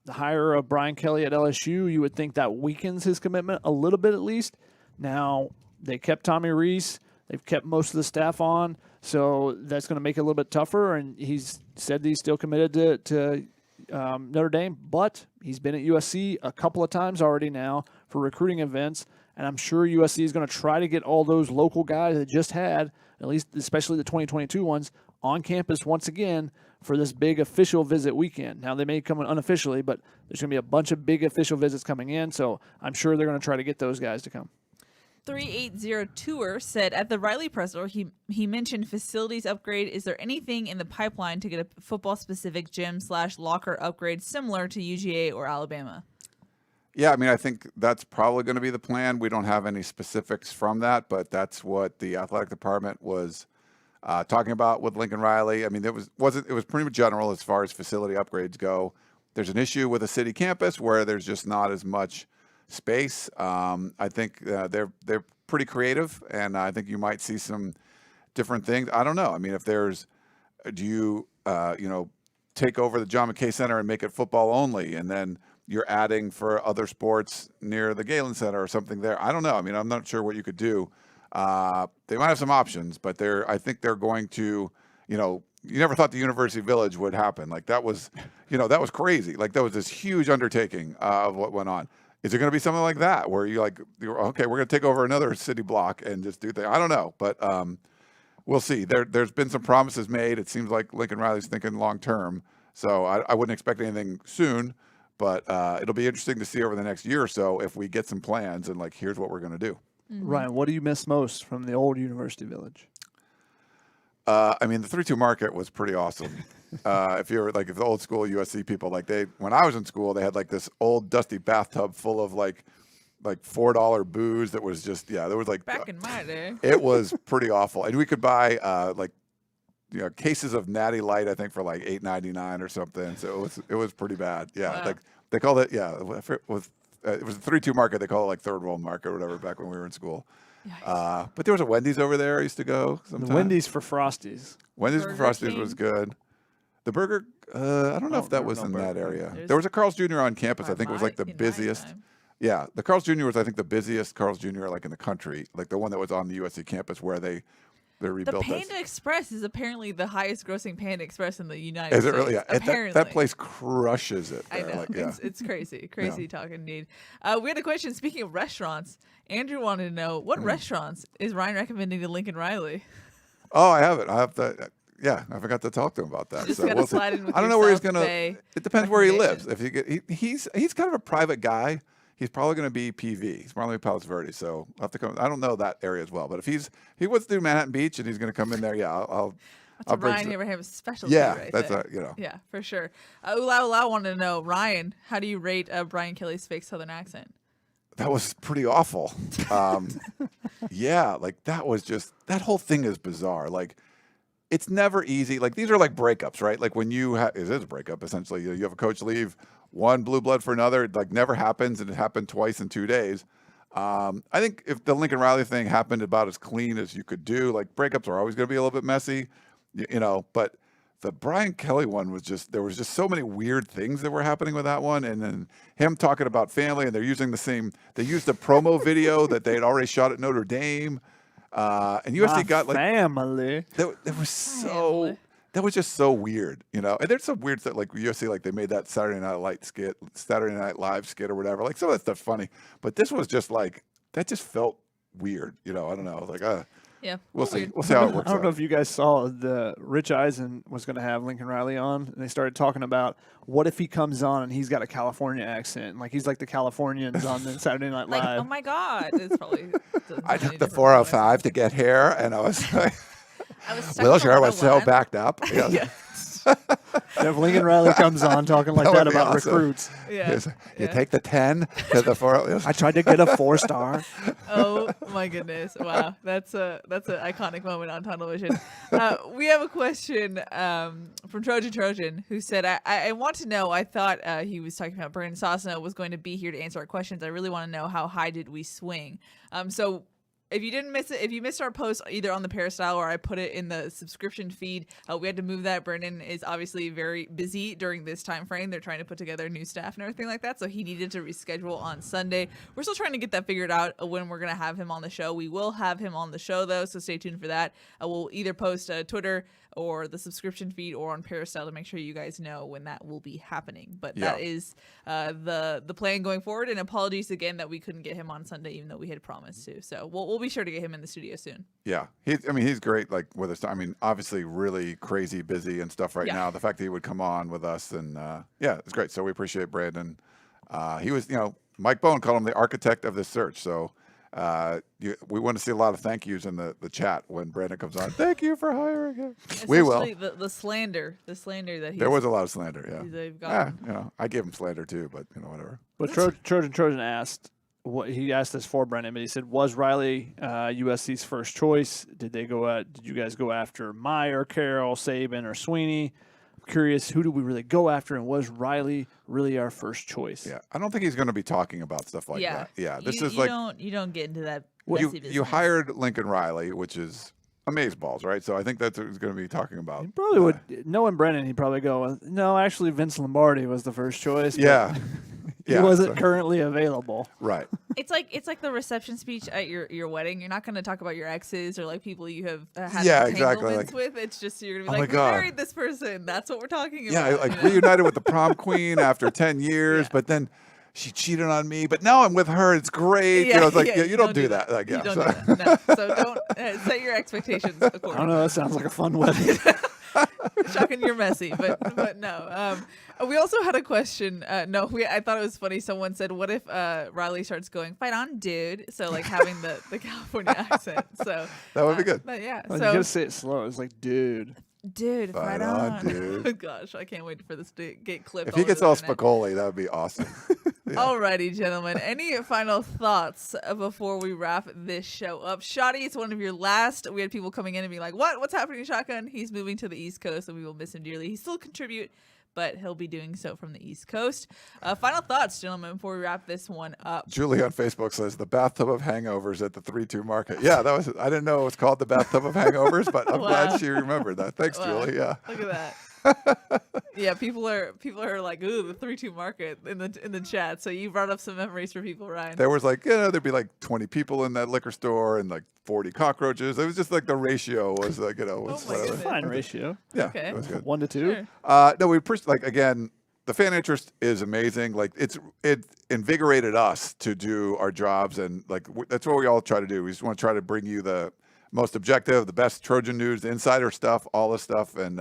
hire of Brian Kelly at LSU. You would think that weakens his commitment a little bit at least. Now, they kept Tommy Reese. They've kept most of the staff on, so that's going to make it a little bit tougher, and he's said he's still committed to Notre Dame, but he's been at USC a couple of times already now for recruiting events. And I'm sure USC is going to try to get all those local guys that just had, at least especially the 2022 ones, on campus once again for this big official visit weekend. Now, they may come in unofficially, but there's going to be a bunch of big official visits coming in, so I'm sure they're going to try to get those guys to come. 3802er said, at the Riley presser, he mentioned facilities upgrade. Is there anything in the pipeline to get a football-specific gym/locker upgrade similar to UGA or Alabama? Yeah, I mean, I think that's probably going to be the plan. We don't have any specifics from that, but that's what the athletic department was talking about with Lincoln Riley. I mean, it was pretty general as far as facility upgrades go. There's an issue with a city campus where there's just not as much space. I think they're pretty creative, and I think you might see some different things. I don't know. I mean, if there's, do you take over the John McKay Center and make it football only, and then you're adding for other sports near the Galen Center or something there? I don't know. I mean, I'm not sure what you could do. They might have some options, but I think they're going to, you never thought the University Village would happen. Like that was, that was crazy. Like that was this huge undertaking of what went on. Is it going to be something like that where you're okay, we're going to take over another city block and just do things? I don't know, but we'll see. There's been some promises made. It seems like Lincoln Riley's thinking long term, so I wouldn't expect anything soon, but it'll be interesting to see over the next year or so if we get some plans and like, here's what we're going to do. Mm-hmm. Ryan, what do you miss most from the old University Village? I mean, the 3-2 market was pretty awesome. If the old school USC people, when I was in school, they had like this old dusty bathtub full of like $4 booze that was just, there was like, Back in my day. it was pretty awful. And we could buy cases of Natty Light, I think for like $8.99 or something. So it was pretty bad. Yeah. Wow. Like they called it, it was a 3-2 market. They call it like third world market or whatever back when we were in school. But there was a Wendy's over there I used to go sometimes. The Wendy's for Frosties. Wendy's for Burger Frosties King. was good. The burger, I don't know if that was in that area. There was a Carl's Jr. on campus. I think it was like the busiest. Yeah, the Carl's Jr. was, I think, the busiest Carl's Jr. like in the country, like the one that was on the USC campus where they The rebuilt. Panda Express is apparently the highest grossing Panda Express in the United Is States. it really? Yeah, Apparently. that place crushes it. I There. know. Like, yeah. It's crazy. Crazy talk indeed. We had a question. Speaking of restaurants, Andrew wanted to know what restaurants is Ryan recommending to Lincoln Riley? Oh, I have it. I have to. Yeah, I forgot to talk to him about that. Just so gotta we'll see. slide in with I don't your know where he's South gonna. Bay It depends where he lives. recommendation. If he's kind of a private guy. He's probably going to be PV. He's probably Palos Verdes. So I'll have to come. I don't know that area as well. But if he wants to do Manhattan Beach and he's going to come in there, I'll That's a bring Ryan some- Abraham's specialty Yeah, right that's there. Yeah, for sure. Ula Ula wanted to know, Ryan, how do you rate Brian Kelly's fake Southern accent? That was pretty awful. Yeah, like that whole thing is bizarre. Like it's never easy. Like these are like breakups, right? Like when it is a breakup essentially. You have a coach leave one blue blood for another. It like never happens, and it happened twice in 2 days. I think if the Lincoln Riley thing happened about as clean as you could do, like breakups are always going to be a little bit messy, but the Brian Kelly one was there was just so many weird things that were happening with that one. And then him talking about family, and they used the promo video that they had already shot at Notre Dame. And USC got like, family. that was just so weird, And there's some weird stuff like USC, like they made that Saturday Night Live skit or whatever. Like some of that stuff's funny, but this was just like, that just felt weird. I don't know. Like, Yeah. we'll see. Weird. We'll see how it works I don't out. know if you guys saw the Rich Eisen was going to have Lincoln Riley on, and they started talking about what if he comes on and he's got a California accent, like he's like the Californians on the Saturday Night Like, Live. oh my God. It's probably. I took the 405 to get here, and I was like, I was stuck Wilshire on was so 101. backed up. Yeah. Yeah. If Lincoln Riley comes on talking like That that would be about awesome. recruits, Yeah. You take the 10 to the 4. I tried to get a 4-star. Oh my goodness! Wow, that's an iconic moment on Tunnel Vision. We have a question from Trojan who said, "I want to know. I thought he was talking about Brandon Sosno was going to be here to answer our questions. I really want to know how high did we swing? So." If you didn't miss it, if you missed our post either on the Peristyle or I put it in the subscription feed, we had to move that. Brandon is obviously very busy during this time frame. They're trying to put together new staff and everything like that, so he needed to reschedule on Sunday. We're still trying to get that figured out when we're going to have him on the show. We will have him on the show, though, so stay tuned for that. We'll either post Twitter or the subscription feed or on Peristyle to make sure you guys know when that will be happening. But that is the plan going forward. And apologies again that we couldn't get him on Sunday, even though we had promised to. So we'll be sure to get him in the studio soon. Yeah, he's great. Like with us, obviously really crazy busy and stuff right now. The fact that he would come on with us, and it's great. So we appreciate Brandon. He was, Mike Bowen called him the architect of this search. So we want to see a lot of thank yous in the chat when Brandon comes on. Thank you for hiring him. We will. Especially the slander that There was a lot of slander. they've Yeah, gotten. I gave him slander too, but whatever. But Trojan asked what he asked us for Brandon, but he said, was Riley USC's first choice? Did you guys go after Meyer, Carroll, Saban, or Sweeney? I'm curious, who do we really go after, and was Riley really our first choice? Yeah, I don't think he's going to be talking about stuff like Yeah. that. Yeah, this you, is you like don't get into that you messy business. you hired Lincoln Riley, which is amazeballs, right? So I think that's what he's going to be talking about. He probably would, knowing Brennan, he'd probably go, no, actually, Vince Lombardi was the first choice. But Yeah, he yeah, wasn't so- currently available. right. It's like the reception speech at your wedding. You're not going to talk about your exes or like people you have had Yeah, exactly, entanglements like, with. It's just you're going to oh be my like, we God. married this person. That's what we're talking Yeah, about. like you know? reunited with the prom queen after 10 years, Yeah. but then she cheated on me. But now I'm with her. It's great. Yeah, you know, it's like yeah, you don't do that. Like, You yeah, don't so- do that. No. So don't set your expectations I don't accordingly. know. That sounds like a fun wedding. Shocking, you're messy, but no. We also had a question. I thought it was funny. Someone said, "What if Riley starts going fight on, dude?" So like having the California accent. So That would be good. But yeah, Well, so you gotta say it slow. It's like, dude. dude, Fight fight on, on, dude. Gosh, I can't wait for this to get clipped. If he over gets the all internet. Spicoli, that would be awesome. Yeah. Alrighty, gentlemen. Any final thoughts before we wrap this show up? Shotty, it's one of your last. We had people coming in and be like, What's happening to Shotgun? He's moving to the East Coast, and we will miss him dearly. He still contribute, but he'll be doing so from the East Coast. Final thoughts, gentlemen, before we wrap this one up. Julie on Facebook says the bathtub of hangovers at the 3-2 market. Yeah, that was. I didn't know it was called the bathtub of hangovers, but I'm Wow. glad she remembered that. Thanks, Wow. Julie. Yeah. Look at that. Yeah, people are like, ooh, the 3-2 market in the chat. So you brought up some memories for people, Ryan. There was like, there'd be like 20 people in that liquor store and like 40 cockroaches. It was just like the ratio was like, was Oh my whatever. goodness. Fine ratio. Yeah, Okay. it was good. 1 to 2. Sure. No, we appreciate, like, again, the fan interest is amazing. Like, it invigorated us to do our jobs, and like that's what we all try to do. We just want to try to bring you the most objective, the best Trojan news, the insider stuff, all this stuff, and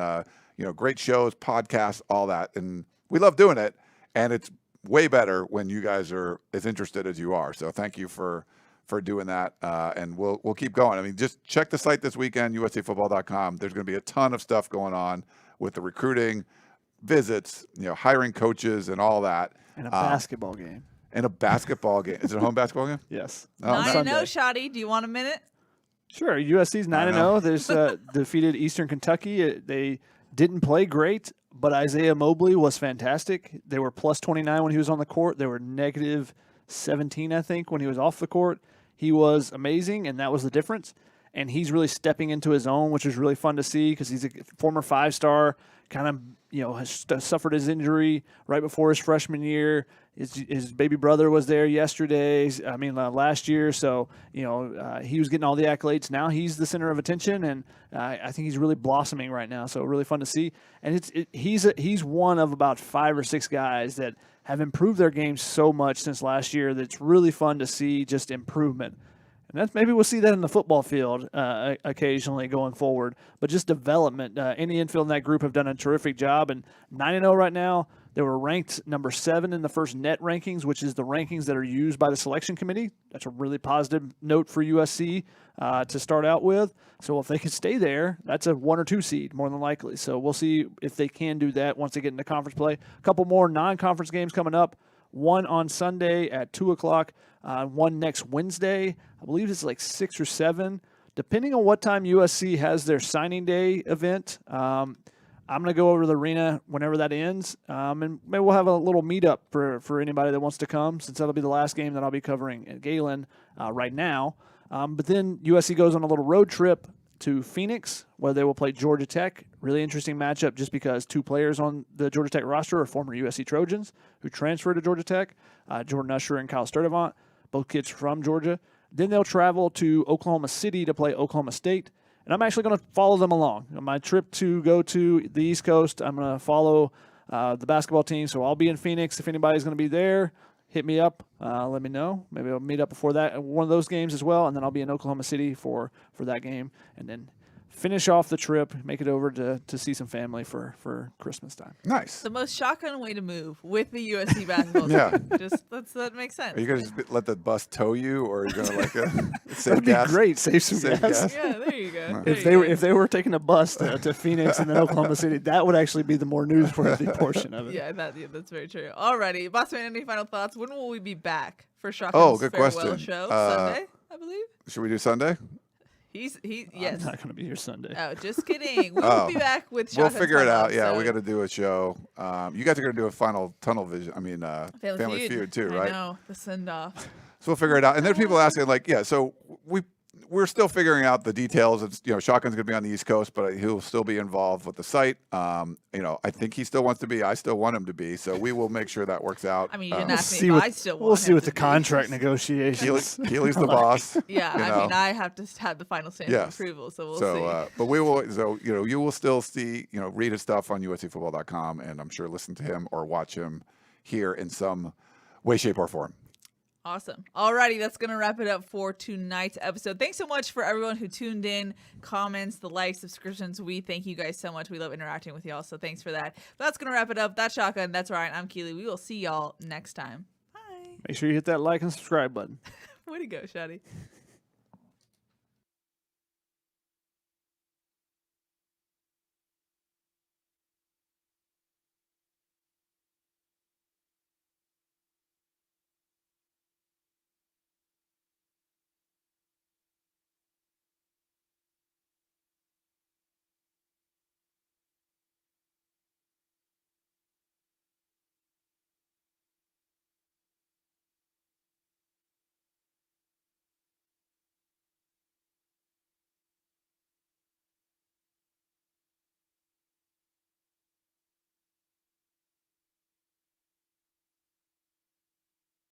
great shows, podcasts, all that, and we love doing it. And it's way better when you guys are as interested as you are. So thank you for doing that, and we'll keep going. I mean, just check the site this weekend, uscfootball.com. There's going to be a ton of stuff going on with the recruiting, visits, hiring coaches, and all that. And a basketball game. And a basketball game. Is it a home basketball game? Yes. Oh, On 9-0, Sunday. Shotty. Do you want a minute? Sure. USC's 9-0. There's defeated Eastern Kentucky. They didn't play great, but Isaiah Mobley was fantastic. They were plus 29 when he was on the court. They were negative 17, I think, when he was off the court. He was amazing, and that was the difference. And he's really stepping into his own, which is really fun to see because he's a former 5-star, kind of, has suffered his injury right before his freshman year. His baby brother was there last year. So, he was getting all the accolades. Now he's the center of attention, and I think he's really blossoming right now. So really fun to see. And he's one of about 5 or 6 guys that have improved their game so much since last year that it's really fun to see just improvement. And maybe we'll see that in the football field occasionally going forward. But just development. Any infield in that group have done a terrific job. And 9-0 right now, they were ranked number 7 in the first net rankings, which is the rankings that are used by the selection committee. That's a really positive note for USC to start out with. So if they can stay there, that's a 1 or 2 seed more than likely. So we'll see if they can do that once they get into conference play. A couple more non-conference games coming up. One on Sunday at 2 o'clock. One next Wednesday. I believe it's like 6 or 7. Depending on what time USC has their signing day event, I'm going to go over to the arena whenever that ends. And maybe we'll have a little meetup for anybody that wants to come, since that'll be the last game that I'll be covering at Galen right now. But then USC goes on a little road trip to Phoenix, where they will play Georgia Tech. Really interesting matchup just because 2 players on the Georgia Tech roster are former USC Trojans who transferred to Georgia Tech, Jordan Usher and Kyle Sturdivant, both kids from Georgia. Then they'll travel to Oklahoma City to play Oklahoma State. And I'm actually going to follow them along. On my trip to go to the East Coast, I'm going to follow the basketball team. So I'll be in Phoenix. If anybody's going to be there, hit me up. Let me know. Maybe I'll meet up before that, one of those games as well. And then I'll be in Oklahoma City for that game. And then finish off the trip, make it over to see some family for Christmas time. Nice. The most shotgun way to move with the USC basketball Yeah. team. That makes sense. Are you going to let the bus tow you, or are you going to save That'd be gas? great. Save some Save gas. gas. Yeah, there you go. If they were taking a bus to Phoenix and then Oklahoma City, that would actually be the more newsworthy portion of it. Yeah, that's very true. Alrighty, Bossman, any final thoughts? When will we be back for Oh, Shotgun's good farewell question. show? Sunday, I believe. Should we do Sunday? Yes. I'm not going to be here Sunday. Oh, just kidding. We will be back with We'll Shotgun figure it out. Tunnel, Yeah, so- we got to do a show. You guys are going to do a final Tunnel Vision. I mean, Family Feud too, right? I know, the send-off. So we'll figure it out. And there's people asking, like, yeah, so we're still figuring out the details. It's, Shotgun's going to be on the East Coast, but he'll still be involved with the site. I think he still wants to be. I still want him to be. So we will make sure that works out. I mean, you didn't ask me see if what- I still want We'll see him with to the be. contract negotiations. Keely's the boss. Yeah, you I know. mean, I have to have the final stamp of Yes. approval, so we'll see. So, but we will. So, you will still see, read his stuff on USCFootball.com, and I'm sure listen to him or watch him here in some way, shape, or form. Awesome. Alrighty, that's going to wrap it up for tonight's episode. Thanks so much for everyone who tuned in, comments, the likes, subscriptions. We thank you guys so much. We love interacting with y'all, so thanks for that. But that's going to wrap it up. That's Shotgun. That's Ryan. I'm Keely. We will see y'all next time. Bye. Make sure you hit that like and subscribe button. Way to go, Shotty.